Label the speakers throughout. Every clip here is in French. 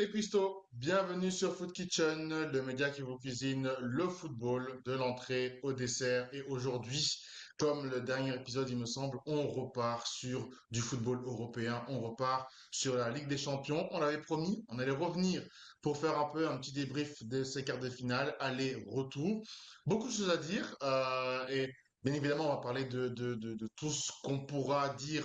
Speaker 1: les cuistots, bienvenue sur Food Kitchen, le média qui vous cuisine le football de l'entrée au dessert. Et aujourd'hui, comme le dernier épisode, il me semble, on repart sur du football européen, on repart sur la Ligue des Champions. On l'avait promis, on allait revenir pour faire un peu un petit débrief de ces quarts de finale, aller-retour. Beaucoup de choses à dire et bien évidemment, on va parler de tout ce qu'on pourra dire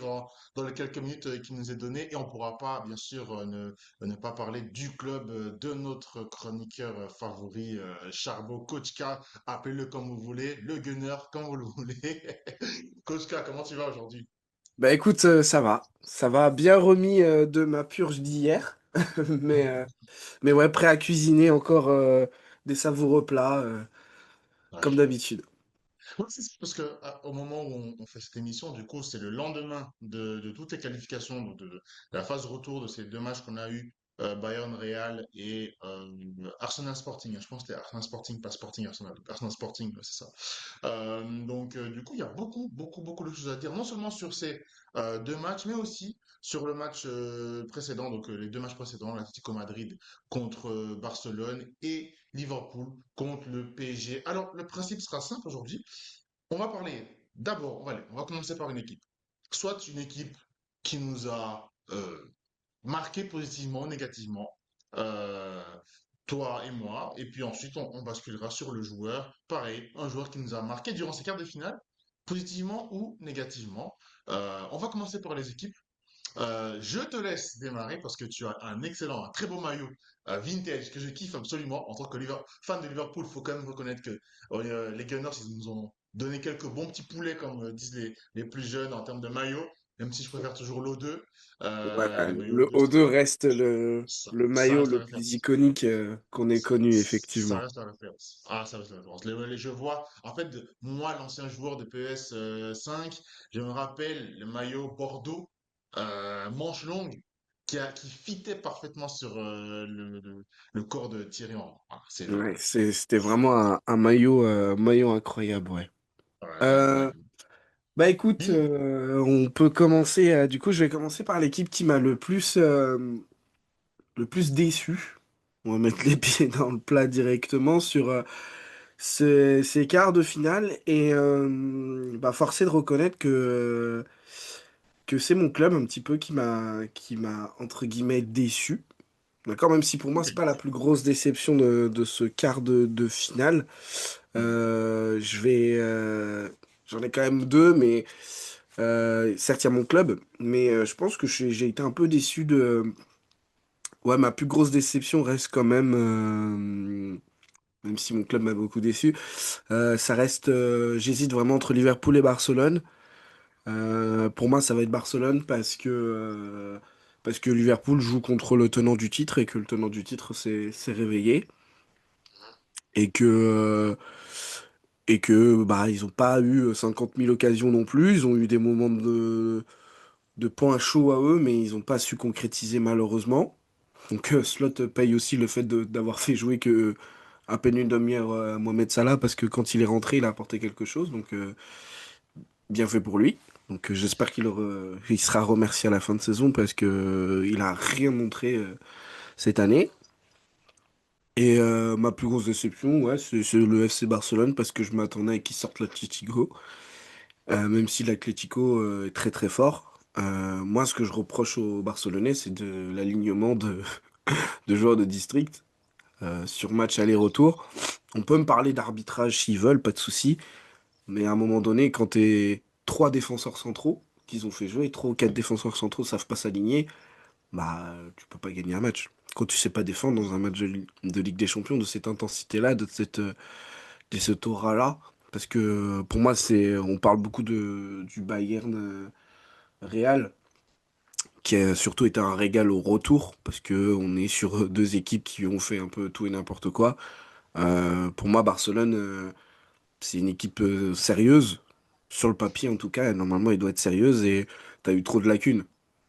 Speaker 1: dans les quelques minutes qui nous est donné et on pourra pas, bien sûr, ne pas parler du club de notre chroniqueur favori, Charbot, Coach K, appelez-le comme vous voulez, le Gunner comme vous le voulez. Coach K, comment tu vas aujourd'hui?
Speaker 2: Bah écoute, ça va. Ça va bien remis de ma purge d'hier. Mais, euh, mais ouais, prêt à cuisiner encore des savoureux plats, comme
Speaker 1: Ouais.
Speaker 2: d'habitude.
Speaker 1: Ouais, c'est ça, parce que au moment où on fait cette émission, du coup, c'est le lendemain de toutes les qualifications, donc de la phase retour de ces deux matchs qu'on a eu, Bayern Real et Arsenal Sporting. Je pense que c'était Arsenal Sporting, pas Sporting Arsenal. Arsenal Sporting, ouais, c'est ça. Du coup, il y a beaucoup de choses à dire, non seulement sur ces deux matchs, mais aussi sur le match précédent, donc les deux matchs précédents, l'Atlético Madrid contre Barcelone et Liverpool contre le PSG. Alors, le principe sera simple aujourd'hui. On va parler d'abord, on va commencer par une équipe. Soit une équipe qui nous a marqué positivement, négativement, euh, toi et moi, et puis ensuite on basculera sur le joueur, pareil, un joueur qui nous a marqué durant ces quarts de finale, positivement ou négativement. On va commencer par les équipes. Je te laisse démarrer parce que tu as un excellent, un très beau maillot vintage que je kiffe absolument. En tant que fan de Liverpool, il faut quand même reconnaître que les Gunners, ils nous ont donné quelques bons petits poulets, comme disent les plus jeunes en termes de maillot, même si je préfère toujours l'O2.
Speaker 2: Ouais,
Speaker 1: Le maillot
Speaker 2: le
Speaker 1: O2,
Speaker 2: O2 reste le
Speaker 1: ça
Speaker 2: maillot
Speaker 1: reste la
Speaker 2: le plus
Speaker 1: référence.
Speaker 2: iconique qu'on ait connu,
Speaker 1: Ça
Speaker 2: effectivement.
Speaker 1: reste la référence. Ah, ça reste la référence. Je vois, en fait, moi, l'ancien joueur de PS 5, je me rappelle le maillot Bordeaux, manche longue, qui fitait parfaitement sur le corps de Thierry Henry. Ah,
Speaker 2: Ouais, c'était vraiment un maillot incroyable, ouais.
Speaker 1: ouais.
Speaker 2: Euh, Bah écoute,
Speaker 1: Dis,
Speaker 2: on peut commencer. Du coup, je vais commencer par l'équipe qui m'a le plus déçu. On va mettre les pieds dans le plat directement sur ces quarts de finale et bah, forcé de reconnaître que c'est mon club un petit peu qui m'a entre guillemets déçu. D'accord, même si pour moi
Speaker 1: ok.
Speaker 2: c'est pas la plus grosse déception de ce quart de finale.
Speaker 1: Hmm.
Speaker 2: Je vais, j'en ai quand même deux, mais certes il y a mon club, mais je pense que j'ai été un peu déçu de. Ouais, ma plus grosse déception reste quand même, même si mon club m'a beaucoup déçu, ça reste, j'hésite vraiment entre Liverpool et Barcelone. Pour moi, ça va être Barcelone parce que Liverpool joue contre le tenant du titre et que le tenant du titre s'est réveillé et que bah ils ont pas eu 50 000 occasions non plus. Ils ont eu des moments de points chauds à eux, mais ils n'ont pas su concrétiser malheureusement. Donc Slot paye aussi le fait d'avoir fait jouer que à peine une demi-heure à Mohamed Salah parce que quand il est rentré, il a apporté quelque chose. Donc bien fait pour lui. Donc j'espère il sera remercié à la fin de saison parce que il a rien montré cette année. Et ma plus grosse déception, ouais, c'est le FC Barcelone parce que je m'attendais à qu'il sorte l'Atlético. Même si l'Atlético est très très fort. Moi, ce que je reproche aux Barcelonais, c'est de l'alignement de joueurs de district sur match aller-retour. On peut me parler d'arbitrage s'ils veulent, pas de souci. Mais à un moment donné, quand t'es trois défenseurs centraux qu'ils ont fait jouer, trois ou quatre défenseurs centraux savent pas s'aligner, bah tu peux pas gagner un match. Quand tu sais pas défendre dans un match de Ligue des Champions de cette intensité-là, de cette aura-là, parce que pour moi on parle beaucoup du Bayern Real, qui a surtout été un régal au retour, parce que on est sur deux équipes qui ont fait un peu tout et n'importe quoi. Pour moi, Barcelone, c'est une équipe sérieuse, sur le papier en tout cas, normalement elle doit être sérieuse et t'as eu trop de lacunes.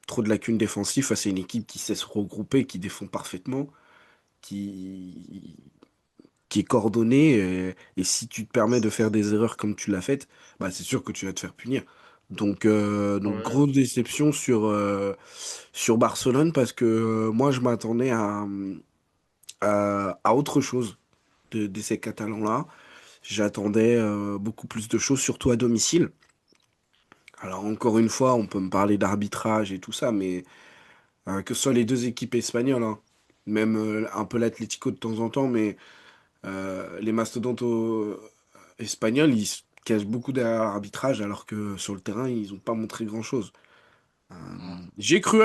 Speaker 2: Trop de lacunes défensives face à une équipe qui sait se regrouper, qui défend parfaitement, qui, qui est coordonnée. Et si tu te permets de faire des erreurs comme tu l'as fait, bah c'est sûr que tu vas te faire punir. Donc
Speaker 1: Ouais.
Speaker 2: grosse déception sur Barcelone parce que moi je m'attendais à autre chose de ces Catalans-là. J'attendais beaucoup plus de choses, surtout à domicile. Alors encore une fois, on peut me parler d'arbitrage et tout ça, mais que ce soit les deux équipes espagnoles, hein, même un peu l'Atlético de temps en temps, mais les mastodontes espagnols, ils se cachent beaucoup derrière l'arbitrage, alors que sur le terrain, ils n'ont pas montré grand-chose. J'ai cru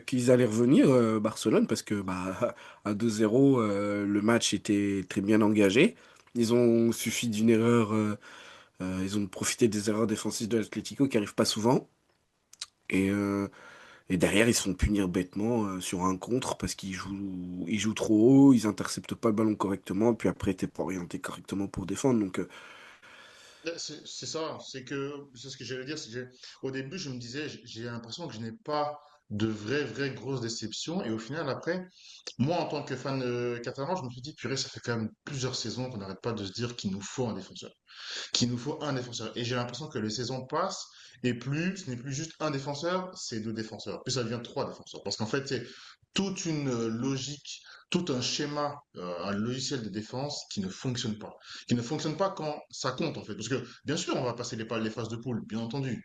Speaker 2: qu'ils allaient revenir, Barcelone, parce que bah, à 2-0, le match était très bien engagé. Ils ont suffi d'une erreur, ils ont profité des erreurs défensives de l'Atlético qui n'arrivent pas souvent. Et, euh, et derrière, ils se font punir bêtement sur un contre parce qu'ils jouent trop haut, ils interceptent pas le ballon correctement, puis après, t'es pas orienté correctement pour défendre. Donc,
Speaker 1: C'est ça, c'est ce que j'allais dire. Au début, je me disais, j'ai l'impression que je n'ai pas de vraie grosse déception. Et au final, après, moi, en tant que fan catalan, je me suis dit, purée, ça fait quand même plusieurs saisons qu'on n'arrête pas de se dire qu'il nous faut un défenseur. Qu'il nous faut un défenseur. Et j'ai l'impression que les saisons passent et plus, ce n'est plus juste un défenseur, c'est deux défenseurs. Puis ça devient trois défenseurs. Parce qu'en fait, c'est toute une logique, tout un schéma, un logiciel de défense qui ne fonctionne pas. Qui ne fonctionne pas quand ça compte, en fait. Parce que, bien sûr, on va passer les phases de poule, bien entendu.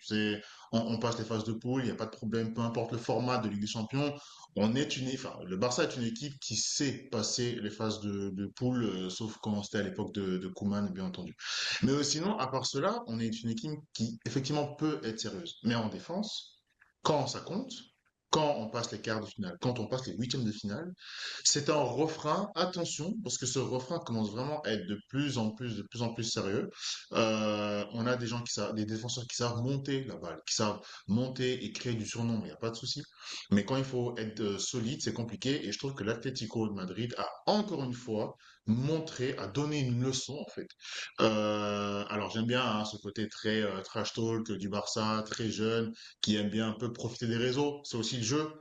Speaker 1: On passe les phases de poule, il n'y a pas de problème, peu importe le format de Ligue des Champions. Enfin, le Barça est une équipe qui sait passer les phases de poule, sauf quand c'était à l'époque de Koeman, bien entendu. Mais sinon, à part cela, on est une équipe qui effectivement peut être sérieuse. Mais en défense, quand ça compte, quand on passe les quarts de finale, quand on passe les huitièmes de finale, c'est un refrain, attention, parce que ce refrain commence vraiment à être de plus en plus sérieux. On a des gens qui savent, des défenseurs qui savent monter la balle, qui savent monter et créer du surnom, il n'y a pas de souci. Mais quand il faut être solide, c'est compliqué. Et je trouve que l'Atlético de Madrid a encore une fois montré, a donné une leçon en fait. Alors j'aime bien hein, ce côté très trash talk du Barça, très jeune, qui aime bien un peu profiter des réseaux. C'est aussi le jeu.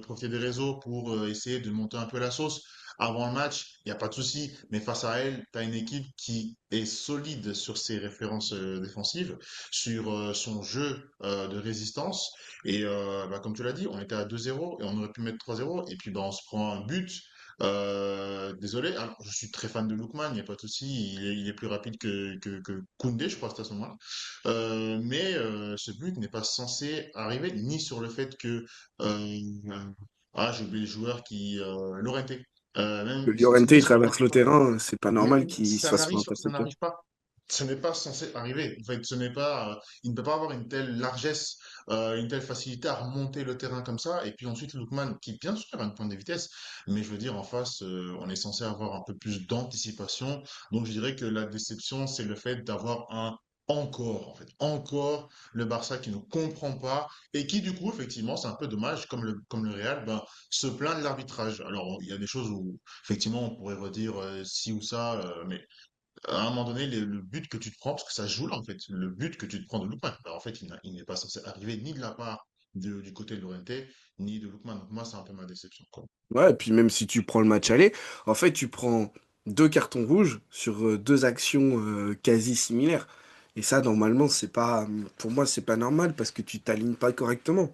Speaker 1: Profiter des réseaux pour essayer de monter un peu la sauce. Avant le match, il n'y a pas de souci, mais face à elle, tu as une équipe qui est solide sur ses références défensives, sur son jeu de résistance. Et bah, comme tu l'as dit, on était à 2-0 et on aurait pu mettre 3-0. Et puis bah, on se prend un but. Désolé, alors, je suis très fan de Lookman, il n'y a pas de souci, il est plus rapide que Koundé, je crois, c'était à ce moment-là. Mais ce but n'est pas censé arriver ni sur le fait que j'ai oublié le joueur qui Llorente.
Speaker 2: que
Speaker 1: C'est
Speaker 2: Llorente,
Speaker 1: ni
Speaker 2: il
Speaker 1: sur le
Speaker 2: traverse le terrain, c'est pas
Speaker 1: mais
Speaker 2: normal qu'il se fasse pas
Speaker 1: ça
Speaker 2: intercepter.
Speaker 1: n'arrive pas. Ce n'est pas censé arriver. En fait, il ne peut pas avoir une telle largesse, une telle facilité à remonter le terrain comme ça. Et puis ensuite, Lookman, qui bien sûr a une pointe de vitesse, mais je veux dire, en face, on est censé avoir un peu plus d'anticipation. Donc, je dirais que la déception, c'est le fait d'avoir en fait, encore le Barça qui ne comprend pas et qui, du coup, effectivement, c'est un peu dommage, comme le Real, ben, se plaint de l'arbitrage. Alors, il y a des choses où, effectivement, on pourrait redire ci ou ça, mais à un moment donné, le but que tu te prends, parce que ça se joue là en fait, le but que tu te prends de Lookman, bah, en fait, il n'est pas censé arriver ni de la part du côté de Llorente, ni de Lookman. Donc moi, c'est un peu ma déception, quoi.
Speaker 2: Ouais, et puis même si tu prends le match aller, en fait, tu prends deux cartons rouges sur deux actions quasi similaires. Et ça, normalement, c'est pas, pour moi, c'est pas normal parce que tu t'alignes pas correctement.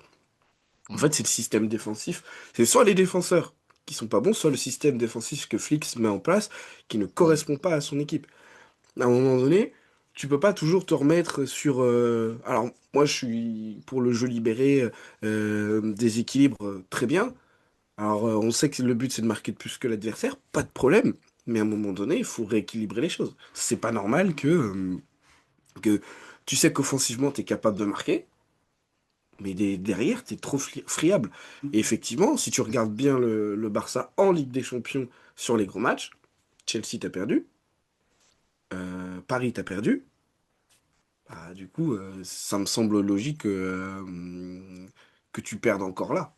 Speaker 2: En fait, c'est le
Speaker 1: Hmm.
Speaker 2: système défensif. C'est soit les défenseurs qui sont pas bons, soit le système défensif que Flick met en place qui ne
Speaker 1: Hmm.
Speaker 2: correspond pas à son équipe. À un moment donné, tu peux pas toujours te remettre sur. Alors, moi, je suis pour le jeu libéré, des équilibres très bien. Alors, on sait que le but, c'est de marquer de plus que l'adversaire, pas de problème. Mais à un moment donné, il faut rééquilibrer les choses. C'est pas normal que tu sais qu'offensivement, tu es capable de marquer, mais derrière, tu es trop friable. Et effectivement, si tu regardes bien le Barça en Ligue des Champions sur les gros matchs, Chelsea t'a perdu, Paris t'a perdu. Bah, du coup, ça me semble logique que tu perdes encore là.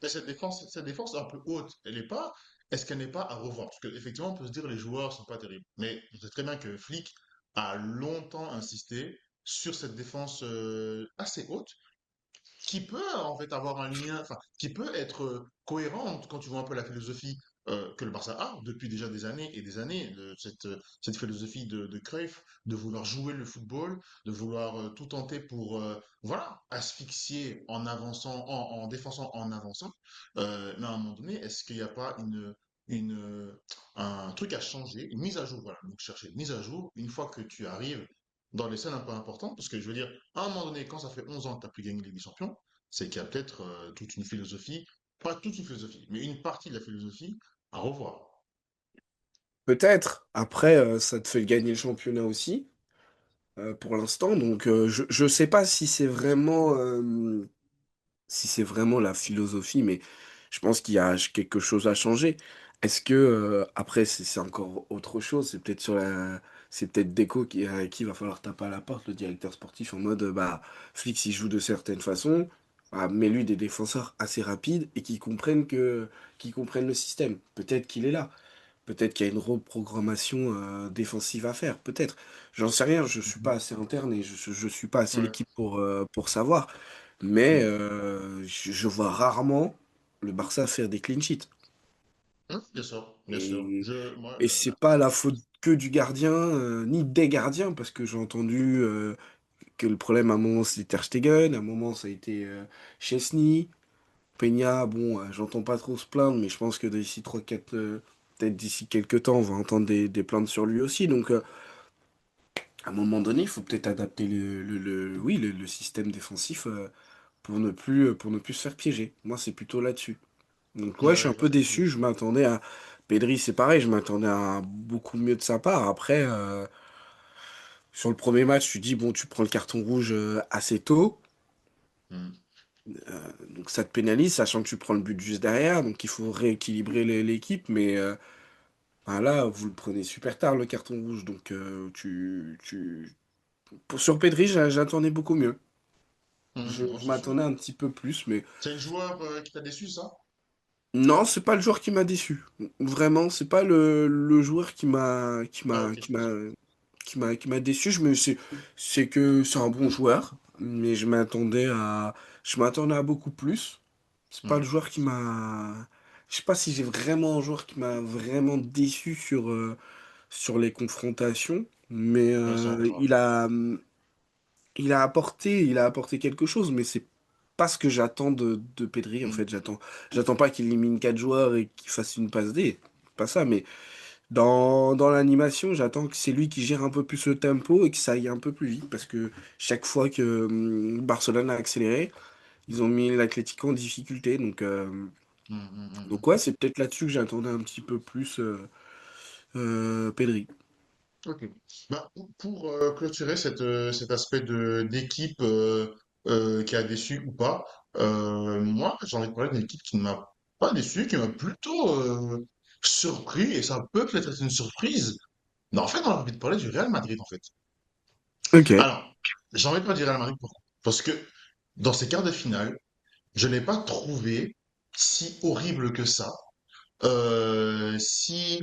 Speaker 1: Mais cette défense un peu haute, est-ce qu'elle n'est pas à revoir? Parce qu'effectivement, on peut se dire les joueurs sont pas terribles. Mais on sait très bien que Flick a longtemps insisté sur cette défense assez haute qui peut en fait avoir un lien, enfin, qui peut être cohérente quand tu vois un peu la philosophie. que le Barça a depuis déjà des années et des années, cette philosophie de Cruyff, de vouloir jouer le football, de vouloir tout tenter pour voilà, asphyxier en avançant, en défonçant en avançant. Mais à un moment donné, est-ce qu'il n'y a pas un truc à changer, une mise à jour, voilà, donc chercher une mise à jour une fois que tu arrives dans les scènes un peu importantes, parce que je veux dire, à un moment donné, quand ça fait 11 ans que tu n'as plus gagné Ligue des Champions, c'est qu'il y a peut-être toute une philosophie, pas toute une philosophie, mais une partie de la philosophie à revoir.
Speaker 2: Peut-être. Après, ça te fait gagner le championnat aussi, pour l'instant. Donc, je sais pas si c'est vraiment la philosophie, mais je pense qu'il y a quelque chose à changer. Est-ce que, après, c'est encore autre chose, c'est peut-être Deco à qui va falloir taper à la porte, le directeur sportif, en mode, bah, Flick, il joue de certaines façons, bah, mets-lui des défenseurs assez rapides et qui comprennent le système. Peut-être qu'il est là. Peut-être qu'il y a une reprogrammation défensive à faire, peut-être. J'en sais rien, je suis pas
Speaker 1: Mhm.
Speaker 2: assez interne et je suis pas assez
Speaker 1: Ouais.
Speaker 2: l'équipe pour savoir. Mais
Speaker 1: Mm.
Speaker 2: je vois rarement le Barça faire des clean sheets.
Speaker 1: Bien sûr, bien sûr.
Speaker 2: Et,
Speaker 1: Moi,
Speaker 2: et c'est pas la faute que du gardien, ni des gardiens, parce que j'ai entendu que le problème à un moment c'était Ter Stegen, à un moment ça a été Chesney. Peña, bon, j'entends pas trop se plaindre, mais je pense que d'ici 3-4, peut-être d'ici quelques temps, on va entendre des plaintes sur lui aussi. Donc, à un moment donné, il faut peut-être adapter oui, le système défensif pour ne plus se faire piéger. Moi, c'est plutôt là-dessus. Donc, ouais, je suis
Speaker 1: ouais,
Speaker 2: un
Speaker 1: je vois
Speaker 2: peu
Speaker 1: ce que tu veux
Speaker 2: déçu.
Speaker 1: dire.
Speaker 2: Je m'attendais à. Pedri, c'est pareil, je m'attendais à beaucoup mieux de sa part. Après, sur le premier match, tu dis, bon, tu prends le carton rouge assez tôt.
Speaker 1: Mm.
Speaker 2: Donc, ça te pénalise, sachant que tu prends le but juste derrière. Donc, il faut rééquilibrer l'équipe. Mais ben là, vous le prenez super tard, le carton rouge. Donc, sur Pedri, j'attendais beaucoup mieux.
Speaker 1: Non,
Speaker 2: Je
Speaker 1: c'est sûr.
Speaker 2: m'attendais un petit peu plus, mais
Speaker 1: C'est le joueur qui t'a déçu, ça?
Speaker 2: non, c'est pas le joueur qui m'a déçu. Vraiment, c'est pas le joueur
Speaker 1: Ah, ok, je comprends.
Speaker 2: qui m'a déçu. C'est que c'est un bon joueur, mais je m'attendais à beaucoup plus. C'est pas le
Speaker 1: Mm.
Speaker 2: joueur qui m'a, je sais pas si j'ai vraiment un joueur qui m'a vraiment déçu sur les confrontations, mais
Speaker 1: Ouais, ça, on verra.
Speaker 2: il a apporté quelque chose, mais c'est pas ce que j'attends de Pedri. En
Speaker 1: Mm.
Speaker 2: fait, j'attends pas qu'il élimine quatre joueurs et qu'il fasse une passe D. Pas ça, mais dans l'animation, j'attends que c'est lui qui gère un peu plus le tempo et que ça aille un peu plus vite. Parce que chaque fois que Barcelone a accéléré, ils ont mis l'Atlético en difficulté. Donc ouais, c'est peut-être là-dessus que j'attendais un petit peu plus Pedri.
Speaker 1: Ok. Bah, pour clôturer cet aspect d'équipe qui a déçu ou pas, moi j'ai envie de parler d'une équipe qui ne m'a pas déçu, qui m'a plutôt surpris, et ça peut peut-être être une surprise. Mais en fait, on a envie de parler du Real Madrid en fait.
Speaker 2: Ok.
Speaker 1: Alors, j'ai envie de parler du Real Madrid pourquoi? Parce que dans ces quarts de finale, je ne l'ai pas trouvé si horrible que ça, si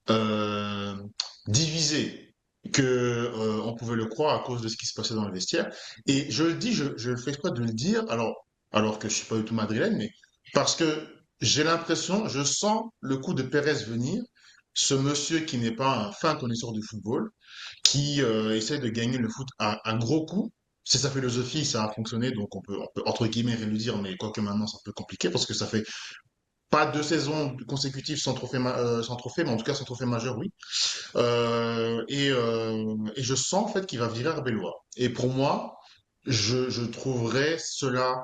Speaker 1: euh, divisé que on pouvait le croire à cause de ce qui se passait dans le vestiaire. Et je le dis, je fais exprès de le dire, alors que je suis pas du tout madrilène, mais parce que j'ai l'impression, je sens le coup de Pérez venir, ce monsieur qui n'est pas un fin connaisseur du football, qui essaie de gagner le foot à gros coups. C'est sa philosophie, ça a fonctionné, donc on peut entre guillemets rien lui dire, mais quoique maintenant c'est un peu compliqué parce que ça fait pas deux saisons consécutives sans trophée, sans trophée, mais en tout cas sans trophée majeur, oui. Et je sens en fait qu'il va virer Arbeloa. Et pour moi, je trouverais cela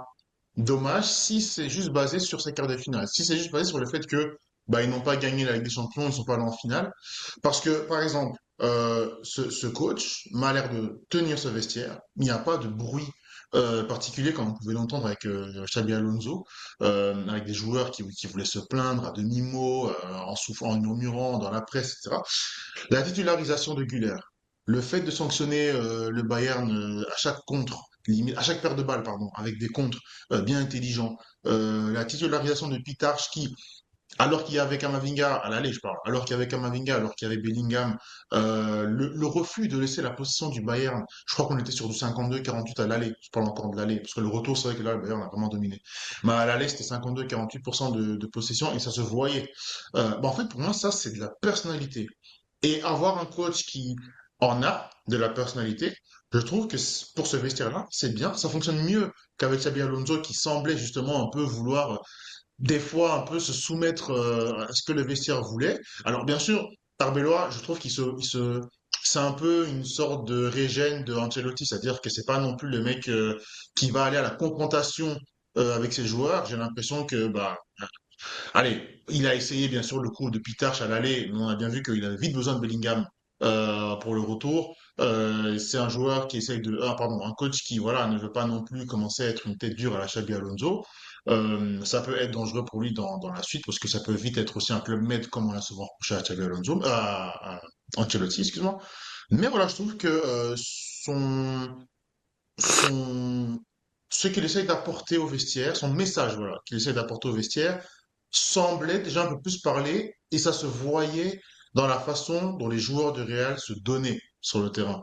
Speaker 1: dommage si c'est juste basé sur ces quarts de finale. Si c'est juste basé sur le fait que bah, ils n'ont pas gagné la Ligue des Champions, ils ne sont pas allés en finale. Parce que, par exemple, ce coach m'a l'air de tenir ce vestiaire. Il n'y a pas de bruit particulier comme on pouvait l'entendre avec Xabi Alonso, avec des joueurs qui voulaient se plaindre à demi-mot, en souffrant, en murmurant dans la presse, etc. La titularisation de Güler, le fait de sanctionner le Bayern à chaque contre, limite, à chaque paire de balles, pardon, avec des contres bien intelligents, la titularisation de Pitarch qui Alors qu'il y avait Kamavinga, à l'aller, je parle, alors qu'il y avait Kamavinga, alors qu'il y avait Bellingham, le refus de laisser la possession du Bayern, je crois qu'on était sur du 52-48 à l'aller, je parle encore de l'aller, parce que le retour, c'est vrai que là, le Bayern a vraiment dominé. Mais à l'aller, c'était 52-48% de possession et ça se voyait. En fait, pour moi, ça, c'est de la personnalité. Et avoir un coach qui en a de la personnalité, je trouve que pour ce vestiaire-là, c'est bien, ça fonctionne mieux qu'avec Xabi Alonso qui semblait justement un peu vouloir des fois un peu se soumettre à ce que le vestiaire voulait. Alors bien sûr, Arbeloa, je trouve c'est un peu une sorte de régène de Ancelotti, c'est-à-dire que c'est pas non plus le mec qui va aller à la confrontation avec ses joueurs. J'ai l'impression que allez, il a essayé bien sûr le coup de Pitarch à l'aller, mais on a bien vu qu'il avait vite besoin de Bellingham pour le retour. C'est un joueur qui essaye pardon, un coach qui voilà ne veut pas non plus commencer à être une tête dure à la Xabi Alonso. Ça peut être dangereux pour lui dans la suite parce que ça peut vite être aussi un club med comme on l'a souvent reproché à Xabi Alonso, à Ancelotti, excuse-moi. Mais voilà, je trouve que son, ce qu'il essaye d'apporter au vestiaire, son message, voilà, qu'il essaye d'apporter au vestiaire, semblait déjà un peu plus parler et ça se voyait dans la façon dont les joueurs du Real se donnaient sur le terrain.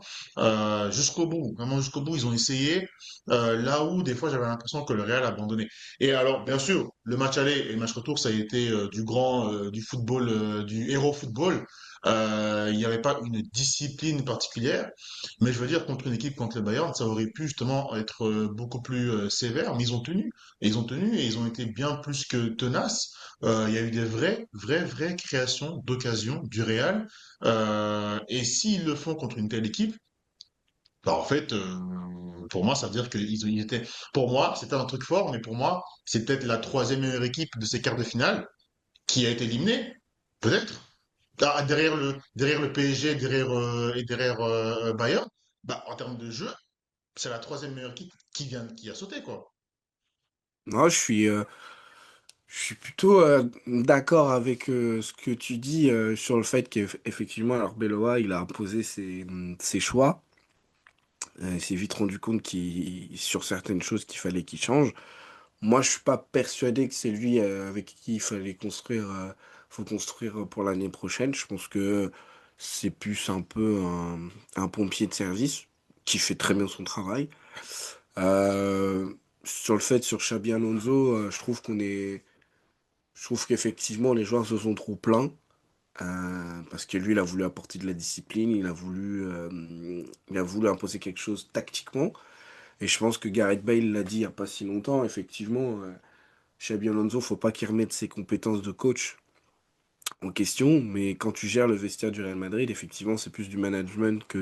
Speaker 1: Jusqu'au bout, vraiment jusqu'au bout, ils ont essayé, là où des fois j'avais l'impression que le Real abandonnait. Et alors, bien sûr, le match aller et le match retour, ça a été du football, du héros football. Il n'y avait pas une discipline particulière. Mais je veux dire, contre une équipe contre le Bayern, ça aurait pu justement être beaucoup plus sévère, mais ils ont tenu. Et ils ont tenu et ils ont été bien plus que tenaces. Il y a eu des vraies créations d'occasions du Real. Et s'ils le font contre une telle équipe, en fait, pour moi, ça veut dire qu'ils étaient. Pour moi, c'était un truc fort, mais pour moi, c'est peut-être la troisième meilleure équipe de ces quarts de finale qui a été éliminée. Peut-être. Derrière le PSG et derrière Bayern, en termes de jeu, c'est la troisième meilleure équipe qui a sauté, quoi.
Speaker 2: Moi, je suis plutôt d'accord avec ce que tu dis sur le fait qu'effectivement, alors Arbeloa, il a imposé ses choix. Il s'est vite rendu compte sur certaines choses qu'il fallait qu'il change. Moi, je suis pas persuadé que c'est lui avec qui il fallait construire, faut construire pour l'année prochaine. Je pense que c'est plus un peu un pompier de service qui fait très bien son travail. Euh, sur le fait, sur Xabi Alonso, je trouve qu'effectivement les joueurs se sont trop plaints. Parce que lui, il a voulu apporter de la discipline, il a voulu imposer quelque chose tactiquement. Et je pense que Gareth Bale l'a dit il n'y a pas si longtemps, effectivement, Xabi Alonso, faut pas qu'il remette ses compétences de coach en question, mais quand tu gères le vestiaire du Real Madrid, effectivement, c'est plus du management que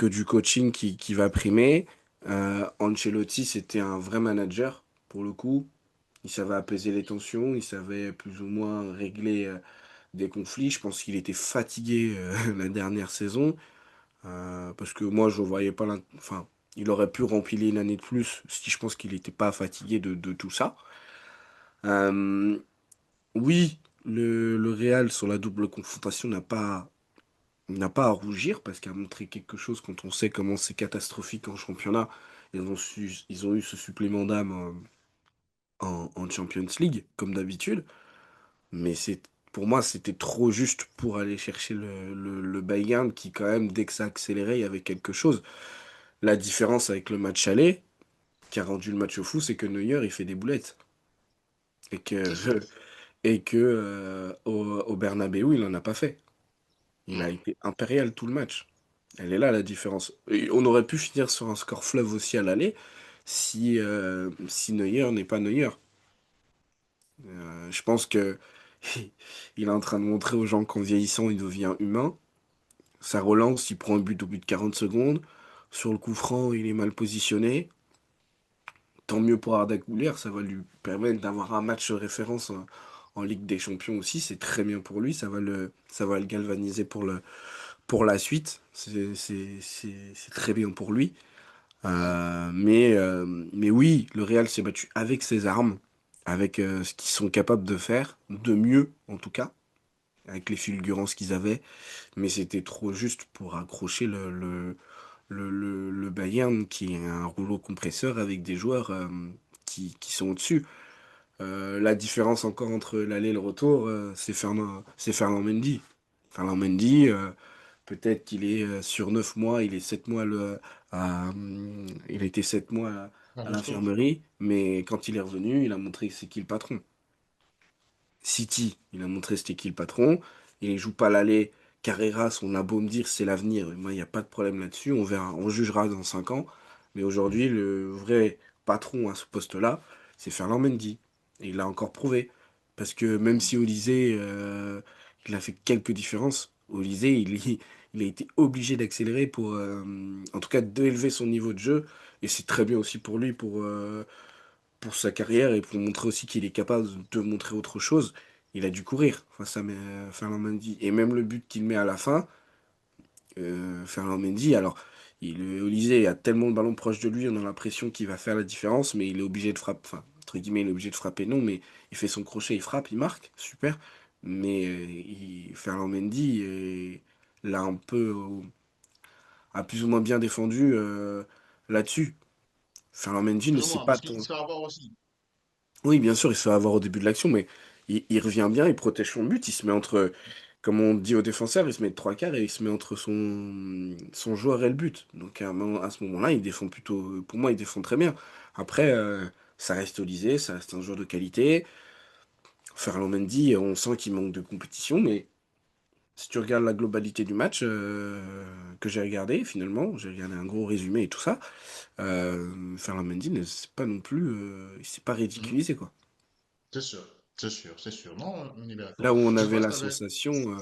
Speaker 2: du coaching qui va primer. Ancelotti, c'était un vrai manager, pour le coup. Il savait apaiser les tensions, il savait plus ou moins régler des conflits. Je pense qu'il était fatigué la dernière saison, parce que moi, je ne voyais pas enfin, il aurait pu remplir une année de plus si je pense qu'il n'était pas fatigué de tout ça. Euh, oui, le Real sur la double confrontation n'a pas à rougir parce qu'il a montré quelque chose quand on sait comment c'est catastrophique en championnat. Ils ont eu ce supplément d'âme en Champions League, comme d'habitude. Mais pour moi, c'était trop juste pour aller chercher le Bayern qui, quand même, dès que ça accélérait, il y avait quelque chose. La différence avec le match aller, qui a rendu le match fou, c'est que Neuer, il fait des boulettes. Et
Speaker 1: C'est
Speaker 2: que,
Speaker 1: sûr.
Speaker 2: au Bernabéu, il en a pas fait. Il a
Speaker 1: Mm.
Speaker 2: été impérial tout le match. Elle est là la différence. Et on aurait pu finir sur un score fleuve aussi à l'aller si Neuer n'est pas Neuer. Je pense que il est en train de montrer aux gens qu'en vieillissant, il devient humain. Ça relance, il prend un but au bout de 40 secondes. Sur le coup franc, il est mal positionné. Tant mieux pour Arda Güler, ça va lui permettre d'avoir un match de référence en Ligue des Champions aussi. C'est très bien pour lui, ça va le galvaniser pour la suite. C'est très bien pour lui. Mais oui, le Real s'est battu avec ses armes, avec ce qu'ils sont capables de faire, de mieux en tout cas, avec les fulgurances qu'ils avaient. Mais c'était trop juste pour accrocher le Bayern qui est un rouleau compresseur avec des joueurs qui sont au-dessus. La différence encore entre l'aller et le retour, c'est Ferland Mendy. Ferland Mendy, peut-être qu'il est sur 9 mois, il est 7 mois il a été 7 mois
Speaker 1: Ah,
Speaker 2: à
Speaker 1: je trouve.
Speaker 2: l'infirmerie, mais quand il est revenu, il a montré c'est qui le patron. City, il a montré c'était qui le patron. Il joue pas l'aller. Carreras, on a beau me dire c'est l'avenir. Moi, il n'y a pas de problème là-dessus. On verra, on jugera dans 5 ans. Mais aujourd'hui, le vrai patron à ce poste-là, c'est Ferland Mendy. Et il l'a encore prouvé. Parce que même si Olysée, il a fait quelques différences, Olysée, il a été obligé d'accélérer pour, en tout cas, d'élever son niveau de jeu. Et c'est très bien aussi pour lui, pour sa carrière et pour montrer aussi qu'il est capable de montrer autre chose, il a dû courir face à Ferland Mendy. Et même le but qu'il met à la fin, Ferland Mendy, alors, Olysée a tellement de ballons proches de lui, on a l'impression qu'il va faire la différence, mais il est obligé de frapper, enfin, entre guillemets, il est obligé de frapper, non, mais il fait son crochet, il frappe, il marque, super. Mais Ferland Mendy l'a un peu, a plus ou moins bien défendu là-dessus. Ferland Mendy ne
Speaker 1: Plus ou
Speaker 2: sait
Speaker 1: moins,
Speaker 2: pas
Speaker 1: parce qu'il se fait avoir aussi.
Speaker 2: Oui, bien sûr, il se fait avoir au début de l'action, mais il revient bien, il protège son but, il se met entre, comme on dit au défenseur, il se met de trois quarts et il se met entre son joueur et le but. Donc à ce moment-là, il défend plutôt, pour moi, il défend très bien. Après, ça reste Olysée, ça reste un joueur de qualité. Ferland Mendy, on sent qu'il manque de compétition, mais si tu regardes la globalité du match que j'ai regardé, finalement, j'ai regardé un gros résumé et tout ça, Ferland Mendy ne s'est pas non plus, il s'est pas
Speaker 1: Mhm.
Speaker 2: ridiculisé, quoi.
Speaker 1: C'est sûr, c'est sûr, c'est sûr. Non, on est bien
Speaker 2: Là
Speaker 1: d'accord.
Speaker 2: où on
Speaker 1: Je sais
Speaker 2: avait
Speaker 1: pas si
Speaker 2: la
Speaker 1: t'avais.
Speaker 2: sensation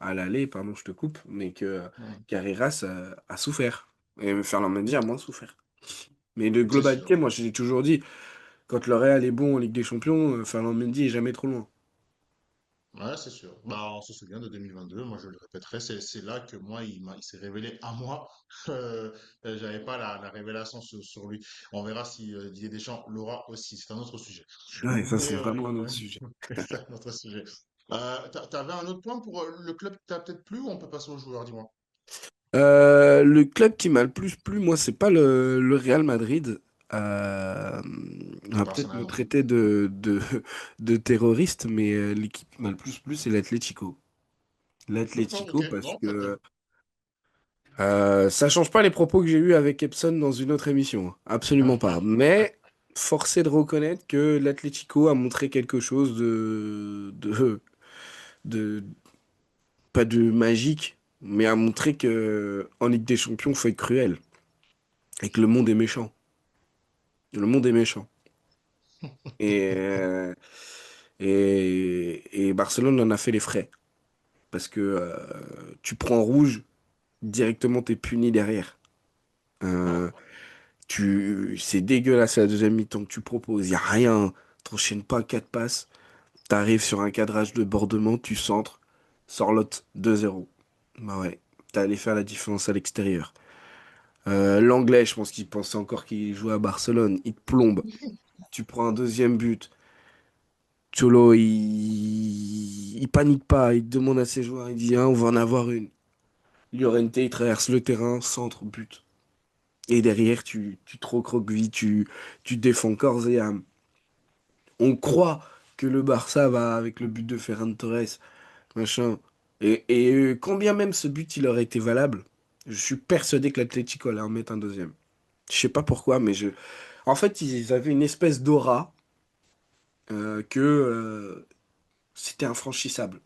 Speaker 2: à l'aller, pardon, je te coupe, mais que
Speaker 1: Mhm.
Speaker 2: Carreras a souffert. Et Ferland Mendy a moins souffert. Mais de
Speaker 1: C'est sûr.
Speaker 2: globalité, moi je l'ai toujours dit, quand le Real est bon en Ligue des Champions, Ferland Mendy est jamais trop loin.
Speaker 1: Ouais, c'est sûr. Bah, on se souvient de 2022, moi je le répéterai, c'est là que moi, il s'est révélé à moi. J'avais pas la révélation sur lui. On verra si Didier Deschamps l'aura aussi, c'est un autre sujet.
Speaker 2: Ouais, ça
Speaker 1: Mais
Speaker 2: c'est vraiment un autre sujet.
Speaker 1: c'est un autre sujet. T'avais un autre point pour le club qui t'a peut-être plu ou on peut passer aux joueurs, dis-moi?
Speaker 2: Le club qui m'a le plus plu, moi, c'est pas le Real Madrid. On va peut-être me
Speaker 1: Personnellement.
Speaker 2: traiter de terroriste, mais l'équipe qui m'a le plus plu, c'est l'Atlético.
Speaker 1: D'accord, ok.
Speaker 2: L'Atlético, parce
Speaker 1: Non, très bien.
Speaker 2: que ça change pas les propos que j'ai eus avec Epson dans une autre émission, hein. Absolument pas. Mais force est de reconnaître que l'Atlético a montré quelque chose de pas de magique, mais a montré que en Ligue des Champions, faut être cruel et que le monde est méchant. Le monde est méchant. Et, euh, et Barcelone en a fait les frais. Parce que tu prends rouge, directement t'es puni derrière.
Speaker 1: Ouais.
Speaker 2: Euh, c'est dégueulasse la deuxième mi-temps que tu proposes. Il n'y a rien. T'enchaînes pas quatre passes. T'arrives sur un cadrage de bordement, tu centres. Sorlotte 2-0. Bah ouais. T'es allé faire la différence à l'extérieur. L'anglais, je pense qu'il pensait encore qu'il jouait à Barcelone. Il te plombe. Tu prends un deuxième but. Cholo, il panique pas. Il demande à ses joueurs. Il dit, ah, on va en avoir une. Llorente, il traverse le terrain, centre, but. Et derrière, tu te recroquevilles, tu défends corps et âme. On croit que le Barça va avec le but de Ferran Torres, machin. Quand bien même ce but il aurait été valable, je suis persuadé que l'Atlético allait en mettre un deuxième. Je sais pas pourquoi, mais en fait, ils avaient une espèce d'aura que c'était infranchissable.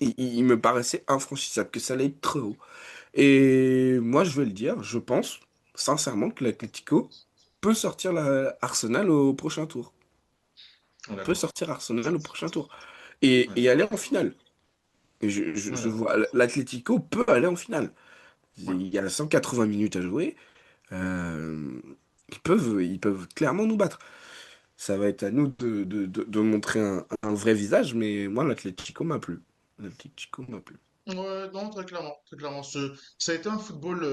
Speaker 2: Il me paraissait infranchissable, que ça allait être trop haut. Et moi, je vais le dire, je pense sincèrement que l'Atlético peut sortir Arsenal au prochain tour. Peut
Speaker 1: D'accord.
Speaker 2: sortir Arsenal au prochain tour.
Speaker 1: Ouais,
Speaker 2: Et aller
Speaker 1: d'accord.
Speaker 2: en finale. Et
Speaker 1: Ouais,
Speaker 2: je
Speaker 1: d'accord.
Speaker 2: vois, l'Atlético peut aller en finale.
Speaker 1: Ouais.
Speaker 2: Il y a 180 minutes à jouer. Euh, ils peuvent clairement nous battre. Ça va être à nous de montrer un vrai visage, mais moi, l'Atlético m'a plu. L'Atlético m'a plu.
Speaker 1: Ouais, non, très clairement, très clairement. Ça a été un football.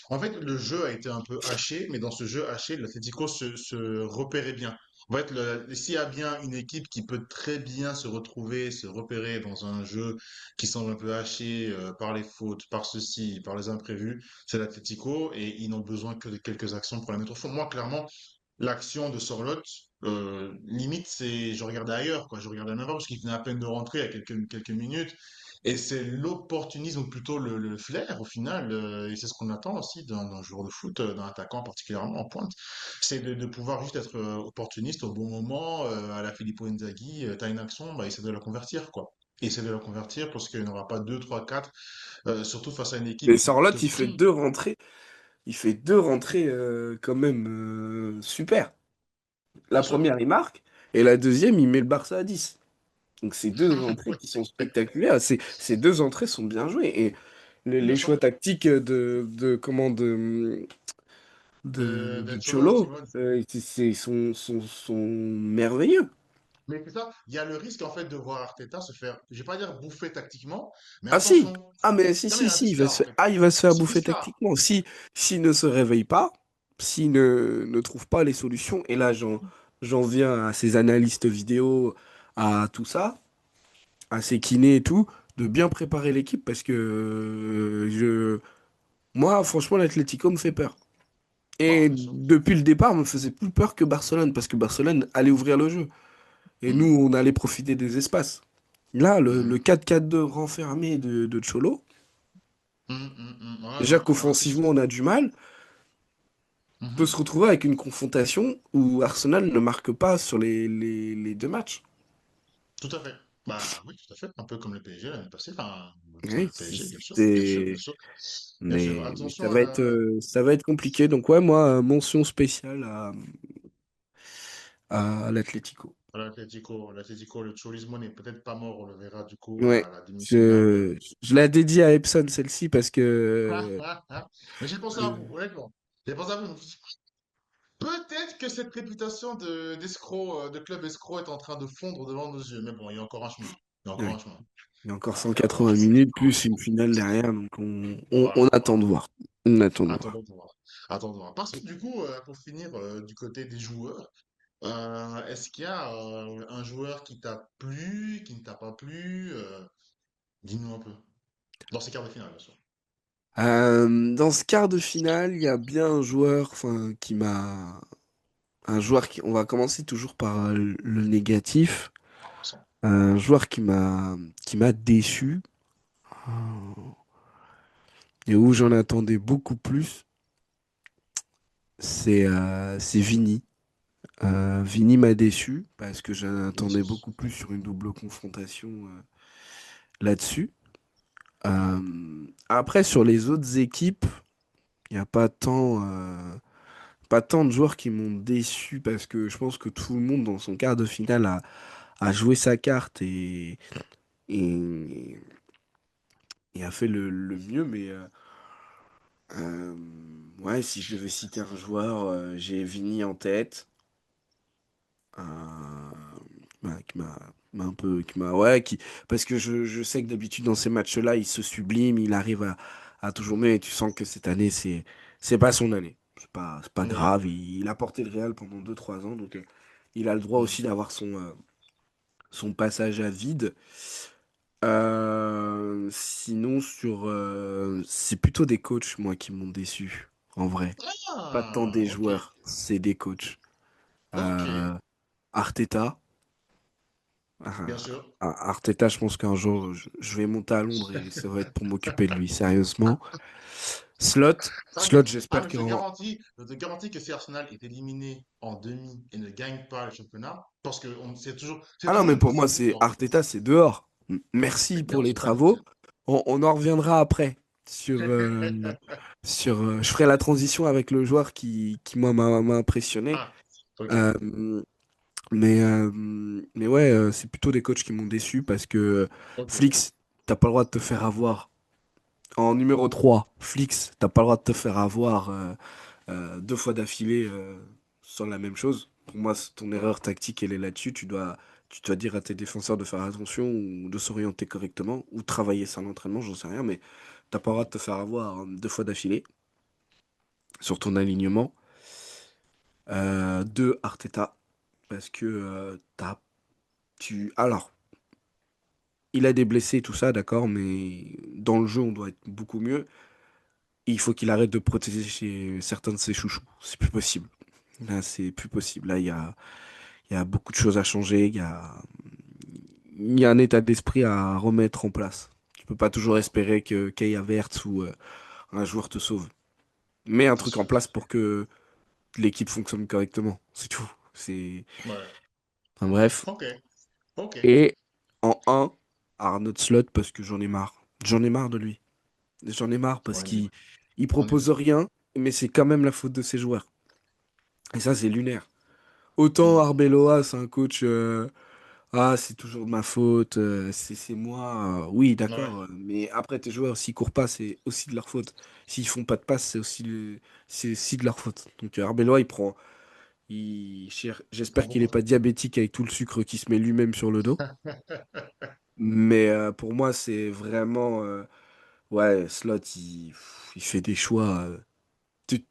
Speaker 1: En fait, le jeu a été un peu haché, mais dans ce jeu haché, l'Atlético se repérait bien. En fait, s'il y a bien une équipe qui peut très bien se retrouver, se repérer dans un jeu qui semble un peu haché par les fautes, par ceci, par les imprévus, c'est l'Atlético et ils n'ont besoin que de quelques actions pour la mettre au fond. Moi, clairement, l'action de Sorloth. limite, je regardais ailleurs, quoi. Je regardais même pas parce qu'il venait à peine de rentrer il y a quelques minutes. Et c'est l'opportunisme, ou plutôt le flair, au final, et c'est ce qu'on attend aussi d'un joueur de foot, d'un attaquant particulièrement en pointe, c'est de pouvoir juste être opportuniste au bon moment, à la Filippo Inzaghi, t'as une action, bah, essaie de la convertir, quoi. Essaie de la convertir parce qu'il n'y en aura pas 2, 3, 4, surtout face à une équipe
Speaker 2: Mais
Speaker 1: qui te
Speaker 2: Sorloth, il fait
Speaker 1: prie,
Speaker 2: deux rentrées. Il fait deux rentrées quand même super. La
Speaker 1: bien sûr.
Speaker 2: première, il marque. Et la deuxième, il met le Barça à 10. Donc c'est deux entrées qui sont spectaculaires. Ces deux entrées sont bien jouées. Et
Speaker 1: Bien
Speaker 2: les
Speaker 1: sûr.
Speaker 2: choix tactiques de
Speaker 1: D'être Cholo
Speaker 2: Cholo,
Speaker 1: Simone.
Speaker 2: sont merveilleux.
Speaker 1: Mais c'est ça, il y a le risque en fait de voir Arteta se faire, je vais pas dire bouffer tactiquement, mais
Speaker 2: Ah si!
Speaker 1: attention.
Speaker 2: Ah mais si,
Speaker 1: Non mais il y
Speaker 2: si,
Speaker 1: a un
Speaker 2: si,
Speaker 1: risque là en fait.
Speaker 2: il va se faire
Speaker 1: Ce
Speaker 2: bouffer
Speaker 1: risque-là.
Speaker 2: tactiquement. Si, s'il ne se réveille pas, s'il ne trouve pas les solutions, et là j'en viens à ces analystes vidéo, à tout ça, à ces kinés et tout, de bien préparer l'équipe parce que moi franchement l'Atlético me fait peur.
Speaker 1: Ah,
Speaker 2: Et
Speaker 1: bien sûr.
Speaker 2: depuis le départ, me faisait plus peur que Barcelone parce que Barcelone allait ouvrir le jeu. Et nous,
Speaker 1: Mhm,
Speaker 2: on allait profiter des espaces. Là, le
Speaker 1: mhm,
Speaker 2: 4-4-2 renfermé de Cholo,
Speaker 1: Ouais,
Speaker 2: déjà
Speaker 1: ouais, ouais,
Speaker 2: qu'offensivement on a du mal, peut se
Speaker 1: mhm.
Speaker 2: retrouver avec une confrontation où Arsenal ne marque pas sur les deux matchs.
Speaker 1: Tout à fait. Bah oui, tout à fait. Un peu comme le PSG l'année passée. Enfin,
Speaker 2: Oui,
Speaker 1: le PSG, bien sûr, bien sûr, bien
Speaker 2: c'est...
Speaker 1: sûr. Bien sûr.
Speaker 2: Mais
Speaker 1: Attention à la,
Speaker 2: ça va être compliqué. Donc ouais, moi, mention spéciale à l'Atlético.
Speaker 1: l'Atlético, le Cholismo n'est peut-être pas mort. On le verra du coup
Speaker 2: Ouais,
Speaker 1: à la demi-finale.
Speaker 2: je la dédie à Epson, celle-ci, parce que...
Speaker 1: Mais j'ai pensé à vous, honnêtement. J'ai pensé à vous. Peut-être que cette réputation d'escroc, de club escroc est en train de fondre devant nos yeux. Mais bon, il y a encore un chemin. Il y a encore
Speaker 2: Ouais.
Speaker 1: un chemin
Speaker 2: Il y a encore
Speaker 1: à faire. Donc,
Speaker 2: 180 minutes, plus une finale derrière, donc on
Speaker 1: voilà,
Speaker 2: attend
Speaker 1: voilà.
Speaker 2: de voir. On attend de voir.
Speaker 1: Attendons de voir. Attendons de voir. Parce que du coup, pour finir, du côté des joueurs, est-ce qu'il y a un joueur qui t'a plu, qui ne t'a pas plu? Dis-nous un peu. Dans ces quarts de finale, bien sûr.
Speaker 2: Dans ce quart de finale, il y a bien un joueur, enfin, qui m'a... Un joueur qui... On va commencer toujours par le négatif.
Speaker 1: Sans.
Speaker 2: Un joueur qui m'a déçu et où j'en attendais beaucoup plus, c'est Vini. Vini m'a déçu parce que j'en attendais beaucoup plus sur une double confrontation là-dessus. Après, sur les autres équipes, il n'y a pas tant de joueurs qui m'ont déçu parce que je pense que tout le monde dans son quart de finale a joué sa carte et, et a fait le mieux. Mais euh, ouais, si je devais citer un joueur, j'ai Vini en tête. euh, m'a un peu, ouais, parce que je sais que d'habitude dans ces matchs-là, il se sublime, il arrive à toujours mieux et tu sens que cette année, c'est pas son année. C'est pas
Speaker 1: Oui.
Speaker 2: grave. Il a porté le Real pendant 2 3 ans, donc il a le droit
Speaker 1: Mhm.
Speaker 2: aussi d'avoir son passage à vide. Sinon, c'est plutôt des coachs, moi, qui m'ont déçu, en vrai. Pas tant
Speaker 1: Ah,
Speaker 2: des
Speaker 1: ok.
Speaker 2: joueurs, c'est des coachs.
Speaker 1: Ok.
Speaker 2: Euh, Arteta.
Speaker 1: Bien
Speaker 2: Ah,
Speaker 1: sûr.
Speaker 2: Arteta, je pense qu'un jour, je vais monter à Londres et ça va être pour m'occuper de lui, sérieusement.
Speaker 1: Ça,
Speaker 2: Slot,
Speaker 1: ah,
Speaker 2: j'espère
Speaker 1: mais je te garantis que si Arsenal est éliminé en demi et ne gagne pas le championnat, parce que c'est
Speaker 2: Ah non,
Speaker 1: toujours
Speaker 2: mais
Speaker 1: une
Speaker 2: pour moi,
Speaker 1: possibilité
Speaker 2: c'est
Speaker 1: en fait.
Speaker 2: Arteta, c'est dehors.
Speaker 1: Mais
Speaker 2: Merci pour
Speaker 1: bien
Speaker 2: les
Speaker 1: sûr, bien sûr.
Speaker 2: travaux. On en reviendra après je ferai la transition avec le joueur qui moi, m'a impressionné.
Speaker 1: Ah, ok,
Speaker 2: Euh, mais ouais, c'est plutôt des coachs qui m'ont déçu parce que
Speaker 1: ok.
Speaker 2: Flix, t'as pas le droit de te faire avoir. En numéro 3 Flix, t'as pas le droit de te faire avoir 2 fois d'affilée sur la même chose. Pour moi, ton erreur tactique, elle est là-dessus. Tu dois dire à tes défenseurs de faire attention ou de s'orienter correctement ou travailler ça à l'entraînement, j'en sais rien, mais t'as pas le droit de te faire avoir 2 fois d'affilée sur ton alignement. Deux, Arteta, parce que alors, il a des blessés et tout ça, d'accord, mais dans le jeu, on doit être beaucoup mieux. Et il faut qu'il arrête de protéger certains de ses chouchous. C'est plus possible. Là, c'est plus possible. Là, Il y a beaucoup de choses à changer. Il y a un état d'esprit à remettre en place. Tu peux pas toujours espérer que Kai Havertz ou un joueur te sauve. Mets un
Speaker 1: C'est
Speaker 2: truc en
Speaker 1: sûr,
Speaker 2: place
Speaker 1: c'est sûr.
Speaker 2: pour que l'équipe fonctionne correctement. C'est tout. C'est.
Speaker 1: Ouais.
Speaker 2: Enfin, bref.
Speaker 1: Ok, ok.
Speaker 2: Et en un, Arnaud Slot parce que j'en ai marre. J'en ai marre de lui. J'en ai marre parce
Speaker 1: On est,
Speaker 2: qu'il
Speaker 1: on est
Speaker 2: propose
Speaker 1: deux.
Speaker 2: rien, mais c'est quand même la faute de ses joueurs. Et ça, c'est lunaire. Autant
Speaker 1: Hmm.
Speaker 2: Arbeloa, c'est un coach. Ah, c'est toujours de ma faute, c'est moi. Oui,
Speaker 1: Ouais.
Speaker 2: d'accord. Mais après, tes joueurs, s'ils courent pas, c'est aussi de leur faute. S'ils font pas de passe, c'est aussi de leur faute. Donc Arbeloa, il prend. J'espère qu'il est pas diabétique avec tout le sucre qu'il se met lui-même sur le dos. Mais pour moi, c'est vraiment. Ouais, Slot, il fait des choix.